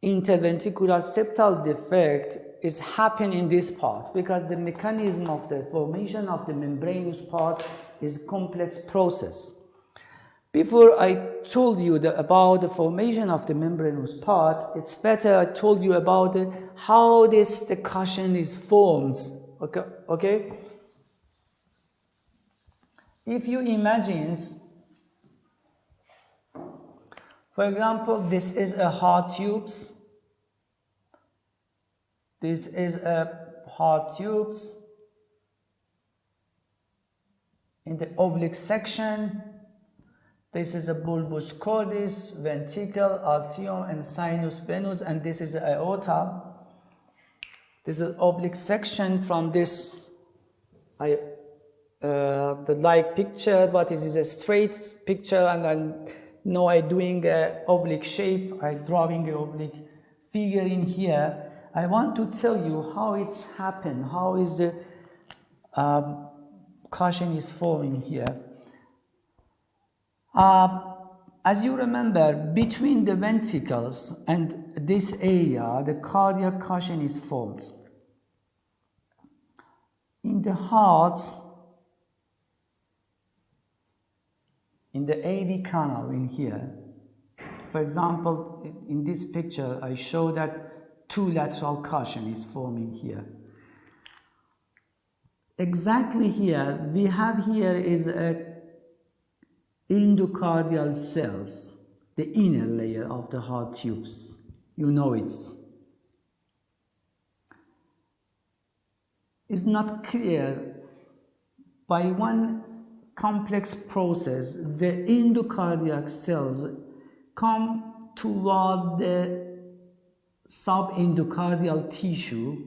interventricular septal defect, is happening in this part, because the mechanism of the formation of the membranous part is a complex process. Before I told you about the formation of the membranous part, it's better I told you about how the cushion is formed. Okay? If you imagine, for example, this is a heart tubes. This is a heart tubes. In the oblique section, this is a bulbus cordis, ventricle, arteriole, and sinus venous, and this is aorta. This is oblique section from this, the like picture, but this is a straight picture, and I'm doing a oblique shape. I'm drawing an oblique figure in here. I want to tell you how it's happened, how is the cushion is forming here. As you remember, between the ventricles and this area, the cardiac cushion is formed. In the heart, in the AV canal in here, for example, in this picture, I show that two lateral cushion is forming here. Exactly here, we have here is a endocardial cells, the inner layer of the heart tubes. You know it. It's not clear. By one complex process, the endocardiac cells come toward the subendocardial tissue,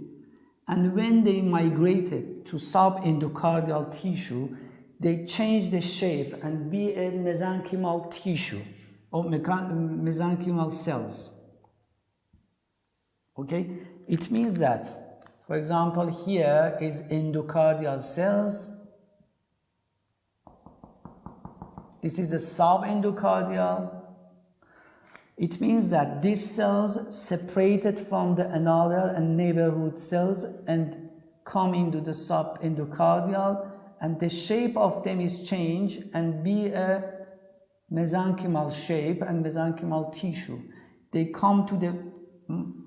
and when they migrated to subendocardial tissue, they change the shape and be a mesenchymal tissue or mesenchymal cells. Okay? It means that, for example, here is endocardial cells. This is a subendocardial. It means that these cells separated from the another and neighborhood cells and come into the subendocardial, and the shape of them is changed and be a mesenchymal shape and mesenchymal tissue. They come to the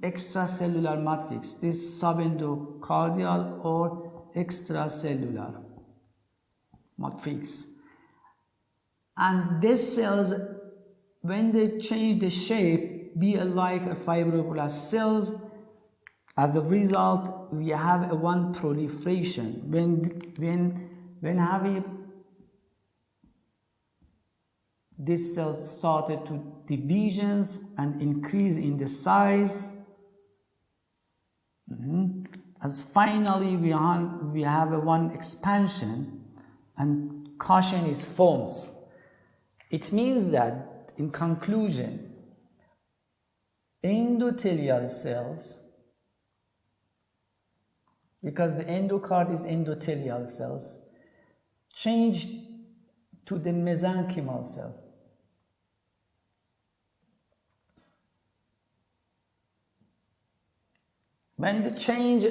extracellular matrix, this subendocardial or extracellular matrix. And these cells, when they change the shape, be like a fibroblast cells. As a result, we have one proliferation. When having these cells started to divisions and increase in the size, as finally we have one expansion and cushion is formed. It means that, in conclusion, endothelial cells, because the endocard is endothelial cells, change to the mesenchymal cell. When the change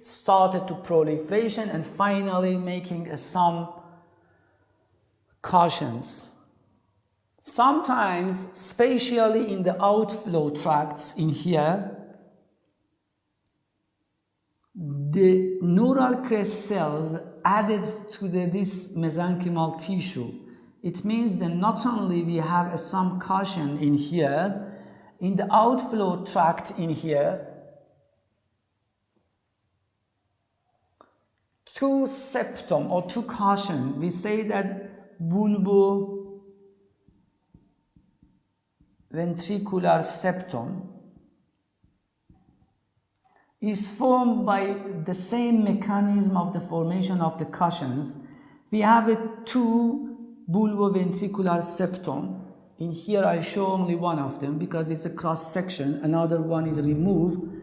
started to proliferation and finally making some cushions. Sometimes, spatially in the outflow tracts in here, the neural crest cells added to this mesenchymal tissue it means that not only we have some cushion in here, in the outflow tract in here, two septum or two cushion, we say that bulboventricular septum is formed by the same mechanism of the formation of the cushions. We have two bulboventricular septum. In here I show only one of them because it's a cross section, another one is removed.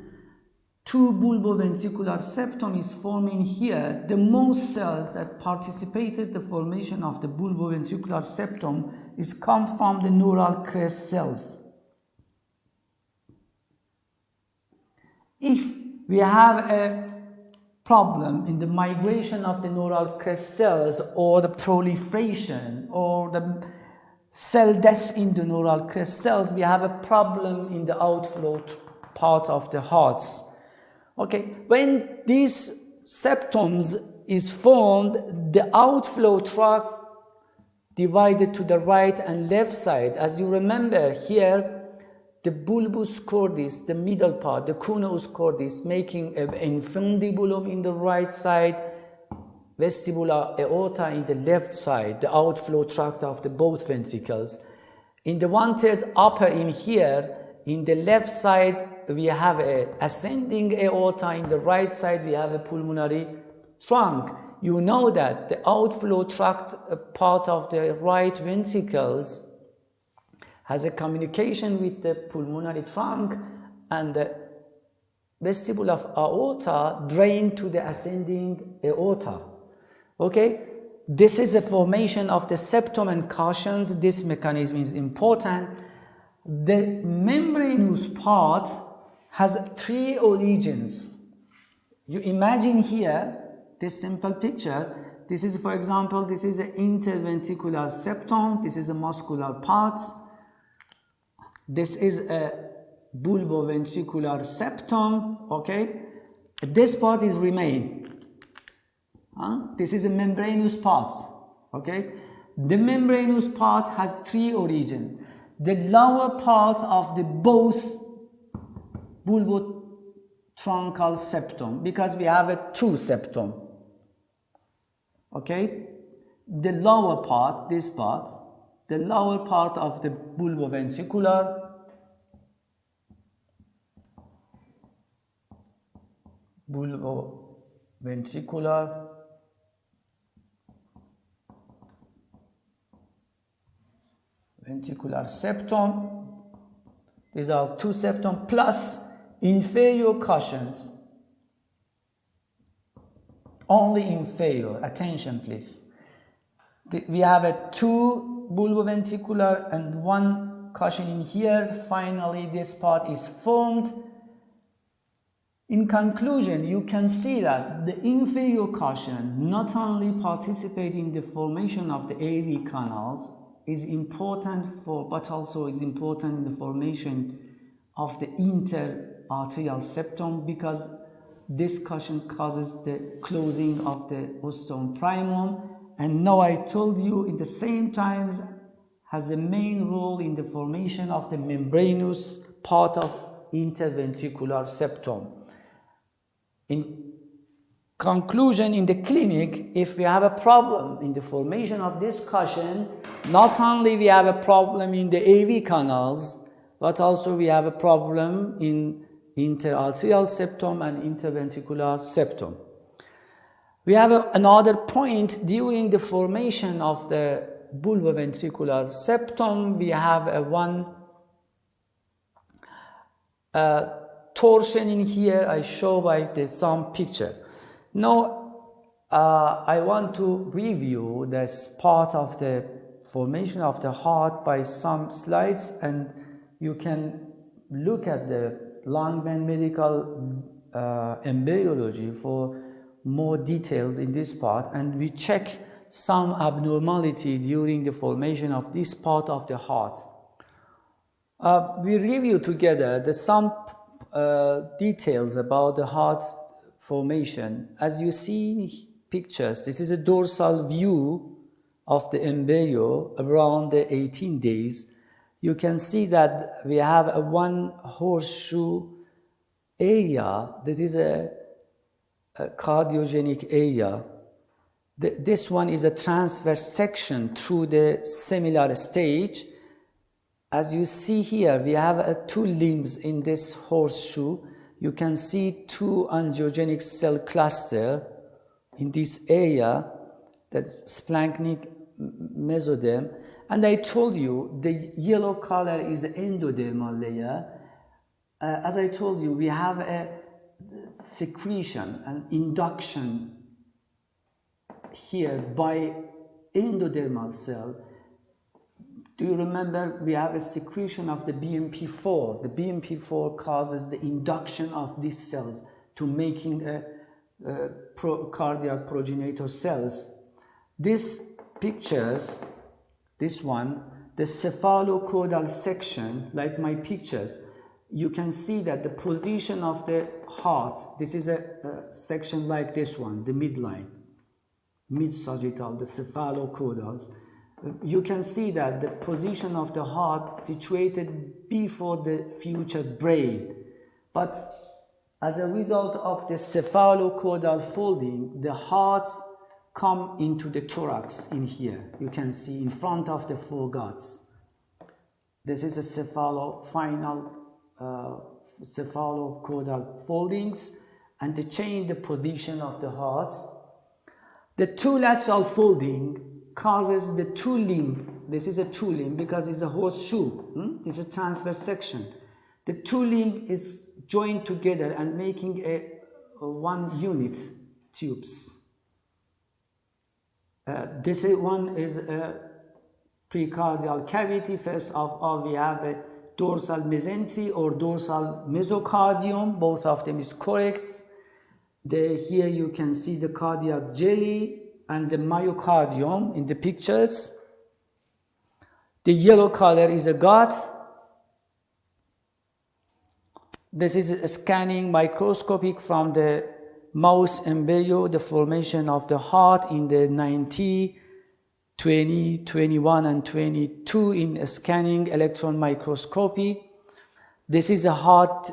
Two bulboventricular septum is forming here. The most cells that participated the formation of the bulboventricular septum is come from the neural crest cells. If we have a problem in the migration of the neural crest cells or the proliferation or the cell death in the neural crest cells, we have a problem in the outflow part of the hearts. Okay, when these septums is formed, the outflow tract divided to the right and left side. As you remember here, the bulbus cordis, the middle part, the cuneus cordis, making an infundibulum in the right side, vestibular aorta in the left side, the outflow tract of the both ventricles. In the 1/3 upper in here, in the left side, we have a ascending aorta. In the right side, we have a pulmonary trunk. You know that the outflow tract part of the right ventricles has a communication with the pulmonary trunk, and the vestibule of aorta drain to the ascending aorta. Okay, this is a formation of the septum and cushions. This mechanism is important. The membranous part has three origins. You imagine here this simple picture. This is, for example, this is an interventricular septum. This is a muscular part. This is a bulboventricular septum. Okay, this part is remain. This is a membranous part. Okay, the membranous part has three origins. The lower part of the both bulbotruncal septum, because we have a two septum. Okay, the lower part, this part, the lower part of the bulboventricular ventricular septum. These are two septum plus inferior cushions. Only inferior. Attention, please. We have a two bulboventricular and one cushion in here. Finally, this part is formed. In conclusion, you can see that the inferior cushion not only participates in the formation of the AV canals, is important for, but also is important in the formation of the interarterial septum, because this cushion causes the closing of the osteum primum. And now I told you in the same time has a main role in the formation of the membranous part of interventricular septum. In conclusion, in the clinic, if we have a problem in the formation of this cushion, not only we have a problem in the AV canals, but also we have a problem in interarterial septum and interventricular septum. We have another point during the formation of the bulboventricular septum. We have one torsion in here. I show by some picture. Now, I want to review this part of the formation of the heart by some slides, and you can look at the Longman Medical Embryology for more details in this part, and we check some abnormality during the formation of this part of the heart. We review together some details about the heart formation. As you see in pictures, this is a dorsal view of the embryo around the 18 days, you can see that we have a one horseshoe area that is a cardiogenic area. This one is a transverse section through the similar stage. As you see here, we have two limbs in this horseshoe. You can see two angiogenic cell cluster in this area, that's splanchnic mesoderm. And I told you the yellow color is the endodermal layer. As I told you, we have a secretion, an induction here by endodermal cell. Do you remember we have a secretion of the BMP4? The BMP4 causes the induction of these cells to making cardiac progenitor cells. These pictures, this one, the cephalocaudal section, like my pictures, you can see that the position of the heart, this is a section like this one, the midline, mid-sagittal, the cephalocaudals. You can see that the position of the heart situated before the future brain. But as a result of the cephalocaudal folding, the heart come into the thorax in here. You can see in front of the foreguts. This is a cephalocaudal foldings, and to change the position of the heart. The two lateral folding causes the two limb. This is a two limb because it's a horseshoe. It's a transverse section. The two limb is joined together and making a one unit tubes. This one is a precardial cavity. First of all, we have a dorsal mesentery or dorsal mesocardium. Both of them is correct. Here you can see the cardiac jelly and the myocardium in the pictures. The yellow color is a gut. This is a scanning microscopic from the mouse embryo, the formation of the heart in the 90, 20, 21, and 22 in scanning electron microscopy. This is a heart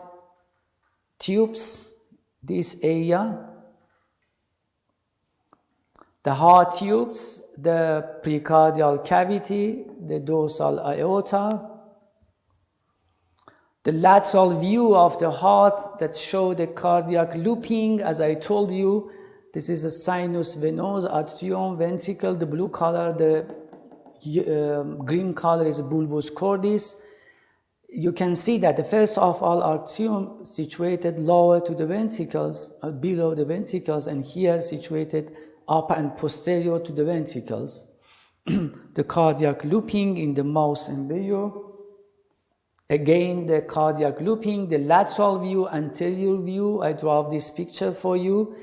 tubes, this area. The heart tubes, the precardial cavity, the dorsal aorta. The lateral view of the heart that show the cardiac looping, as I told you. This is a sinus venosus, atrium, ventricle, the blue color, the green color is bulbus cordis. You can see that the first of all atrium situated lower to the ventricles, below the ventricles, and here situated up and posterior to the ventricles. The cardiac looping in the mouse embryo. Again, the cardiac looping, the lateral view, anterior view. I draw this picture for you.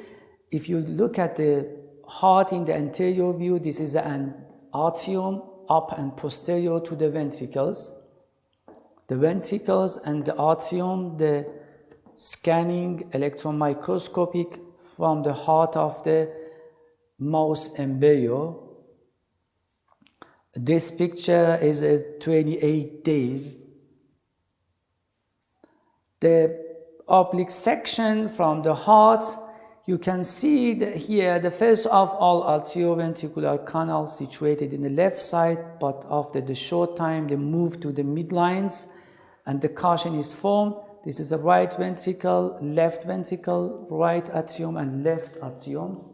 If you look at the heart in the anterior view, this is an atrium up and posterior to the ventricles. The ventricles and the atrium, the scanning electron microscopic from the heart of the mouse embryo. This picture is at 28 days. The oblique section from the heart, you can see here the first of all atrioventricular canal situated in the left side, but after the short time they move to the midlines and the cushion is formed. This is the right ventricle, right atrium and left atriums.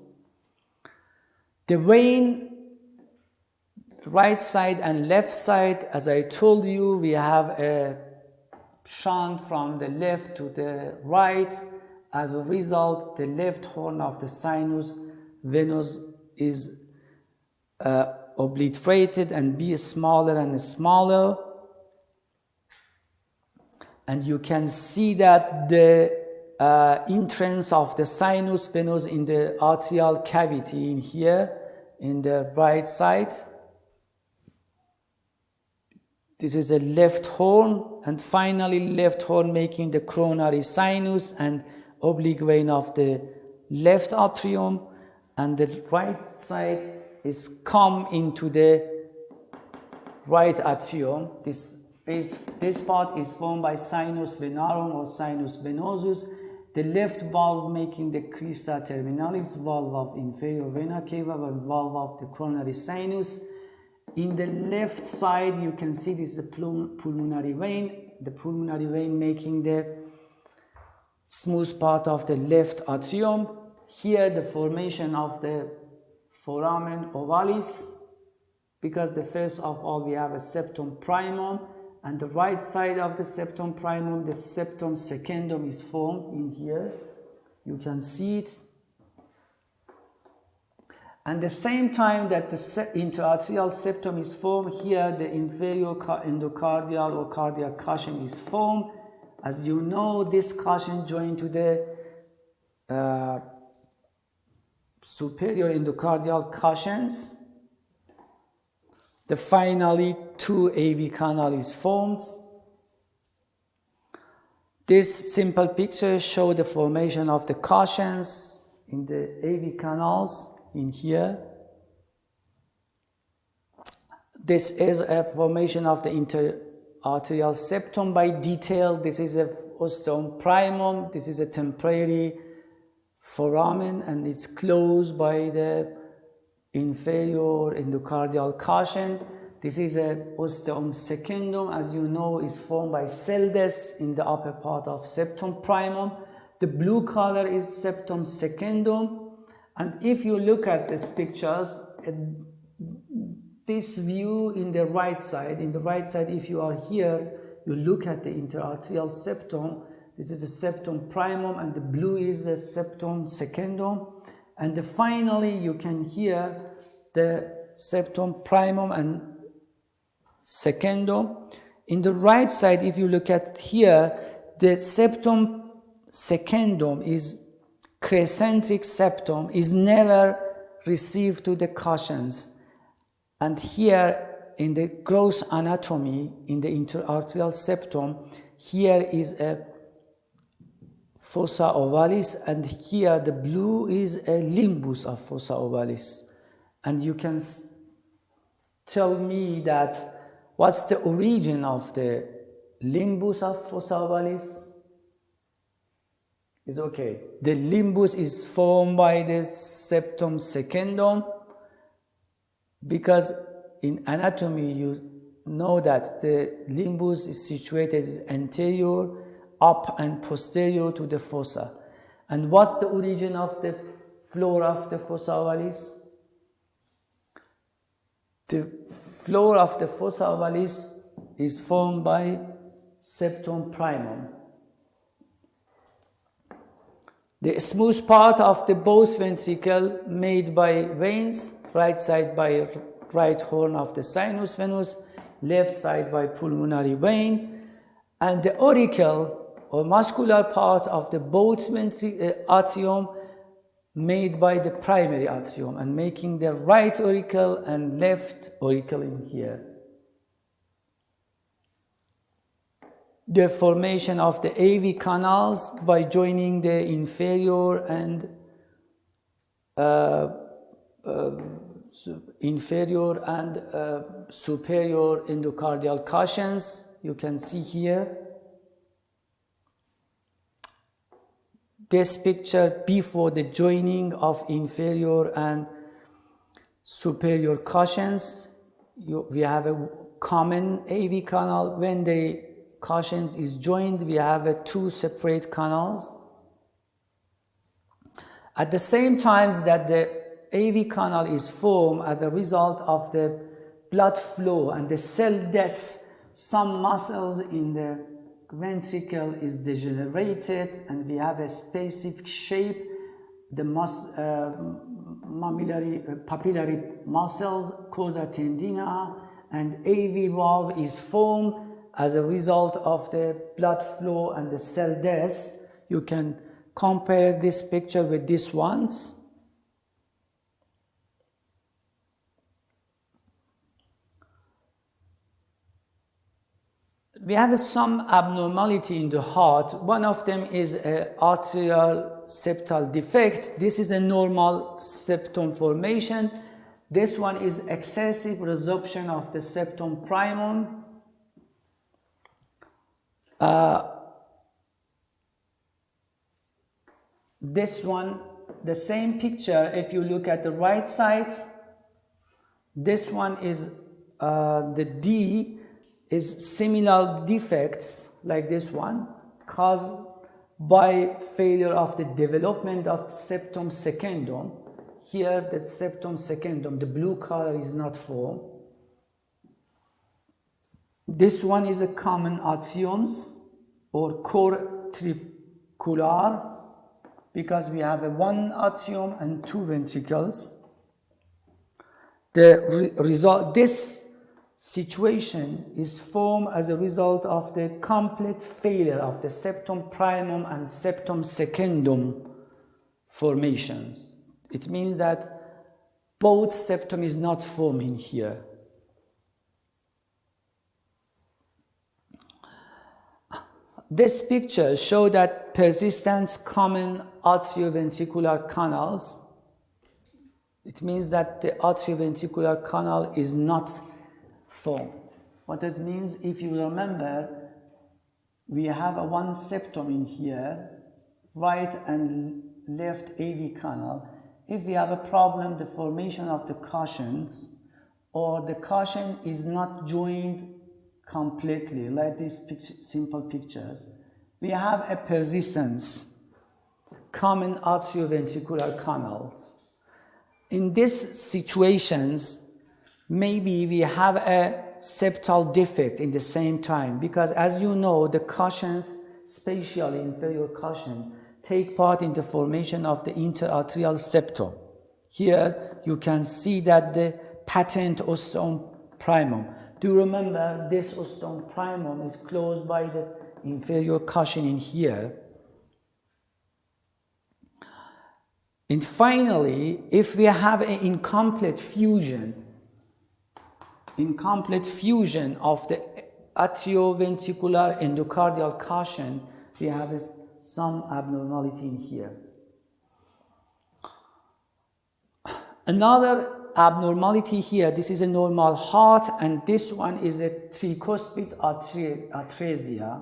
The vein, right side and left side, as I told you, we have a shunt from the left to the right. As a result, the left horn of the sinus venous is obliterated and be smaller and smaller. And you can see that the entrance of the sinus venous in the atrial cavity in here, in the right side. This is a left horn, and finally left horn making the coronary sinus and oblique vein of the left atrium, and the right side is come into the right atrium. This part is formed by sinus venarum or sinus venosus. The left valve making the crista terminalis, valve of inferior vena cava, and valve of the coronary sinus. In the left side, you can see this is the pulmonary vein. The pulmonary vein making the smooth part of the left atrium. Here, the formation of the foramen ovalis, because the first of all we have a septum primum, and the right side of the septum primum, the septum secundum is formed in here. You can see it. And the same time that the interarterial septum is formed, here the inferior endocardial or cardiac cushion is formed. As you know, this cushion joined to the superior endocardial cushions. Finally, two AV canal is formed. This simple picture shows the formation of the cushions in the AV canals in here. This is a formation of the interarterial septum by detail. This is a osteum primum. This is a temporary foramen, and it's closed by the inferior endocardial cushion. This is a osteum secundum, as you know, is formed by cell death in the upper part of septum primum. The blue color is septum secundum, and if you look at these pictures, this view in the right side, if you are here, you look at the interarterial septum. This is the septum primum, and the blue is the septum secundum. And finally, you can hear the septum primum and secundum. In the right side, if you look at here, the septum secundum is crescentric septum, is never received to the cushions. And here in the gross anatomy, in the interarterial septum, here is a fossa ovalis, and here the blue is a limbus of fossa ovalis. And you can tell me that what's the origin of the limbus of fossa ovalis? Is okay. The limbus is formed by the septum secundum, because in anatomy you know that the limbus is situated anterior, up and posterior to the fossa. And what's the origin of the floor of the fossa ovalis? The floor of the fossa ovalis is formed by septum primum. The smooth part of the both ventricle made by veins, right side by right horn of the sinus venous, left side by pulmonary vein, and the auricle or muscular part of the both atrium made by the primary atrium, and making the right auricle and left auricle in here. The formation of the AV canals by joining the inferior and superior endocardial cushions. You can see here. This picture before the joining of inferior and superior cushions. We have a common AV canal. When the cushions is joined, we have two separate canals. At the same time that the AV canal is formed as a result of the blood flow and the cell death, some muscles in the ventricle is degenerated, and we have a specific shape. The papillary muscles, chorda tendina, and AV valve is formed as a result of the blood flow and the cell death. You can compare this picture with this one. We have some abnormality in the heart. One of them is an atrial septal defect. This is a normal septum formation. This one is excessive resorption of the septum primum. This one, the same picture, if you look at the right side, this one is the D is seminal defects like this one caused by failure of the development of the septum secundum. Here the septum secundum, the blue color is not formed. This one is a common atriums or core tricular, because we have a one atrium and two ventricles. This situation is formed as a result of the complete failure of the septum primum and septum secundum formations. It means that both septum is not forming here. This picture shows that persistent common atrioventricular canals. It means that the atrioventricular canal is not formed. What this means, if you remember, we have a one septum in here, right and left AV canal. If we have a problem, the formation of the cushions, or the cushion is not joined completely, like these simple pictures, we have a persistence, common atrioventricular canals. In these situations, maybe we have a septal defect in the same time, because as you know, the cushions, especially inferior cushion, take part in the formation of the interarterial septum. Here you can see that the patent osteum primum. Do you remember this osteum primum is closed by the inferior cushion in here? And finally, if we have an incomplete fusion of the atrioventricular endocardial cushion, we have some abnormality in here. Another abnormality here, this is a normal heart, and this one is a tricuspid atresia.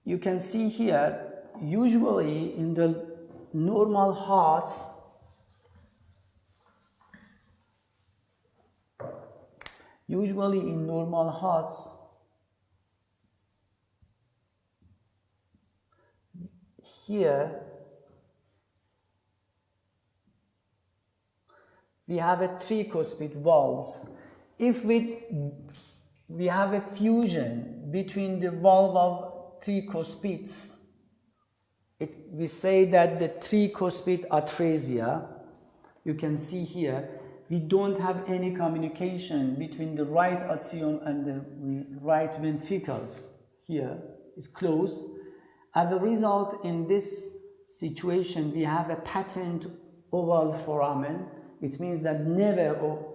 You can see here, usually in the normal hearts, here we have a tricuspid valves. If we have a fusion between the valve of tricuspids, we say that the tricuspid atresia, you can see here, we don't have any communication between the right atrium and the right ventricles. Here is closed. As a result, in this situation, we have a patent oval foramen. It means that never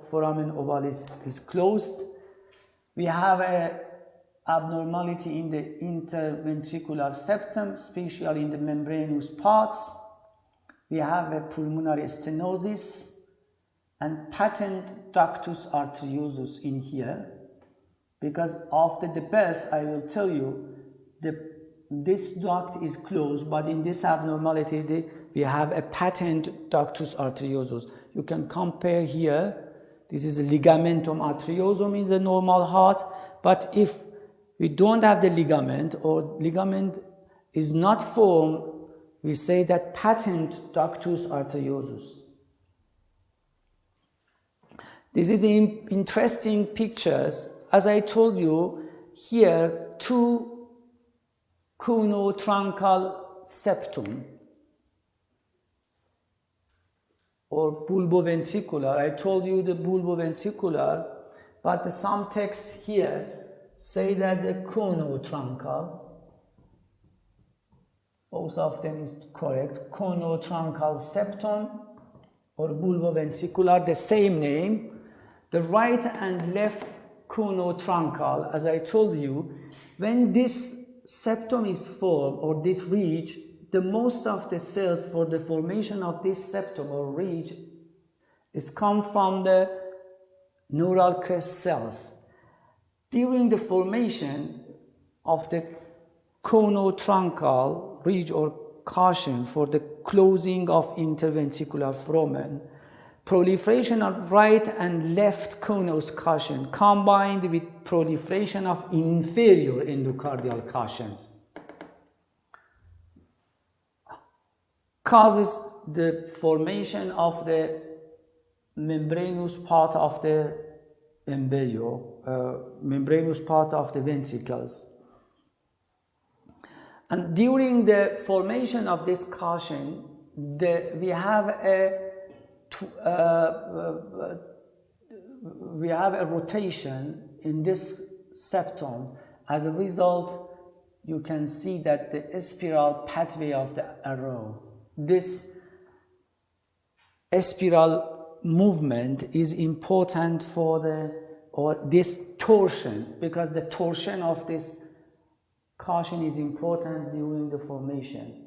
foramen oval is closed. We have a abnormality in the interventricular septum, especially in the membranous parts. We have a pulmonary stenosis and patent ductus arteriosus in here. Because after the birth, I will tell you, this duct is closed, but in this abnormality, we have a patent ductus arteriosus. You can compare here. This is a ligamentum arteriosum in the normal heart, but if we don't have the ligament, or ligament is not formed, we say that patent ductus arteriosus. This is interesting pictures. As I told you, here two cunotruncal septum or bulboventricular. I told you the bulboventricular, but some texts here say that the cunotruncal, both of them is correct, cunotruncal septum or bulboventricular, the same name. The right and left cunotruncal, as I told you, when this septum is formed or this ridge, the most of the cells for the formation of this septum or ridge It's come from the neural crest cells. During the formation of the conotruncal ridge or cushion for the closing of interventricular foramen, proliferation of right and left conus cushion combined with proliferation of inferior endocardial cushions causes the formation of the membranous part of the embryo, membranous part of the ventricles. And during the formation of this cushion, we have a rotation in this septum. As a result, you can see that the spiral pathway of the arrow. This spiral movement is important for this torsion, because the torsion of this cushion is important during the formation.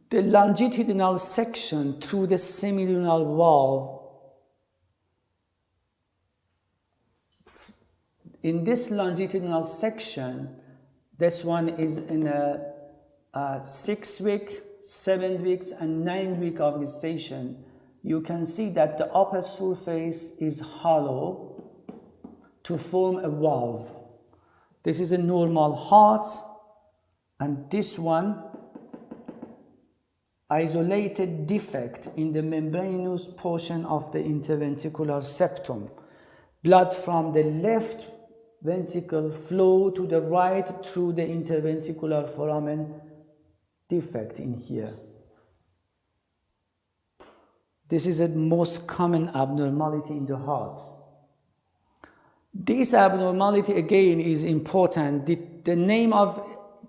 The longitudinal section through the semilunar valve. In this longitudinal section, this one is in a 6-week, 7 weeks, and 9-week of gestation. You can see that the upper surface is hollow to form a valve. This is a normal heart, and this one, isolated defect in the membranous portion of the interventricular septum. Blood from the left ventricle flow to the right through the interventricular foramen, defect in here. This is the most common abnormality in the hearts. This abnormality again is important. The name of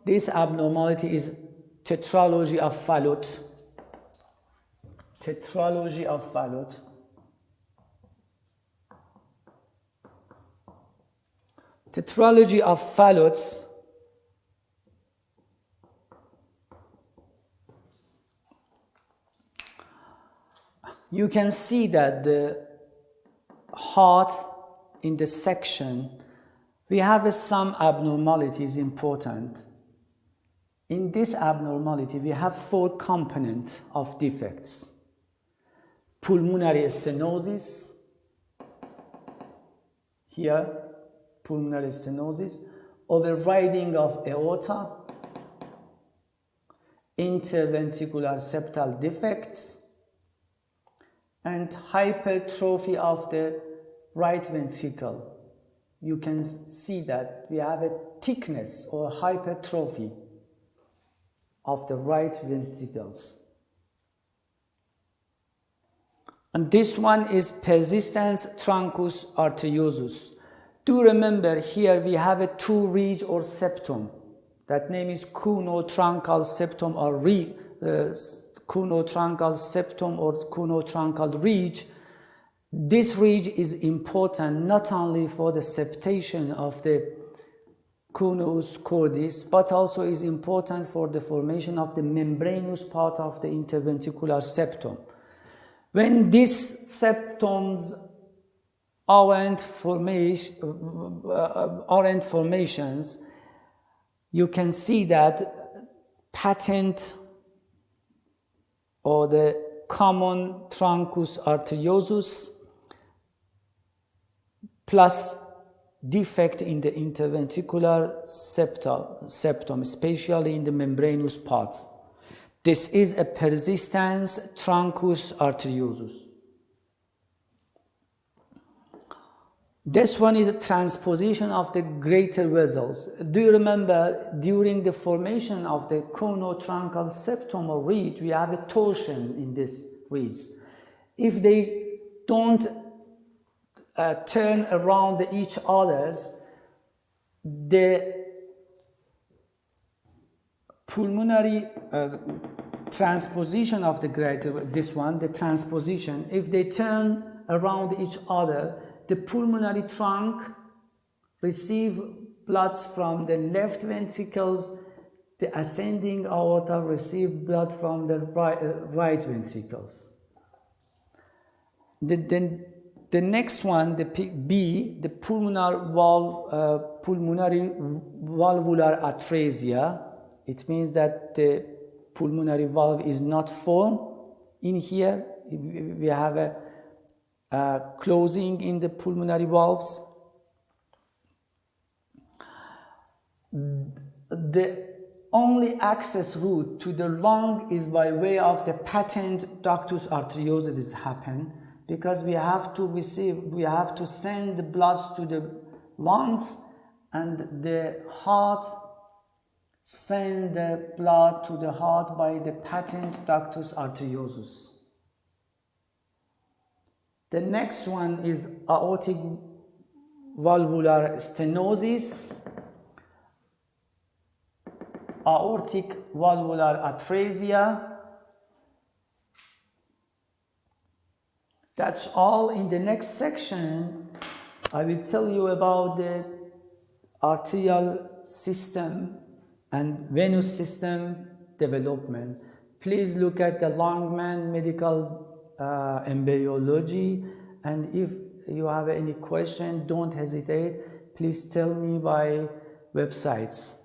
this abnormality is tetralogy of Fallot. Tetralogy of Fallot. Tetralogy of Fallot you can see that the heart in the section, we have some abnormalities important. In this abnormality, we have 4 components of defects. Pulmonary stenosis, here, pulmonary stenosis, overriding of aorta, interventricular septal defects, and hypertrophy of the right ventricle. You can see that we have a thickness or hypertrophy of the right ventricles. And this one is persistence truncus arteriosus. Do remember here we have a 2 ridge or septum. That name is conotruncal septum or conotruncal septum or conotruncal ridge. This ridge is important not only for the septation of the conus cordis, but also is important for the formation of the membranous part of the interventricular septum. When these septums aren't formations, you can see that patent or the common truncus arteriosus plus defect in the interventricular septum, especially in the membranous parts. This is a persistence truncus arteriosus. This one is a transposition of the greater vessels. Do you remember during the formation of the conotruncal septum or ridge, we have a torsion in this ridge. If they don't turn around each others, the pulmonary transposition of the greater, this one, the transposition, if they turn around each other, the pulmonary trunk receive bloods from the left ventricles, the ascending aorta receive blood from the right ventricles. The next one, the B, the pulmonary valvular atresia. It means that the pulmonary valve is not formed in here. We have a closing in the pulmonary valves. The only access route to the lung is by way of the patent ductus arteriosus is happen, because we have to send the blood to the lungs, and the heart send the blood to the heart by the patent ductus arteriosus. The next one is aortic valvular stenosis, aortic valvular atresia. That's all. In the next section, I will tell you about the arterial system and venous system development. Please look at the Longman Medical Embryology, and if you have any question, don't hesitate. Please tell me by websites.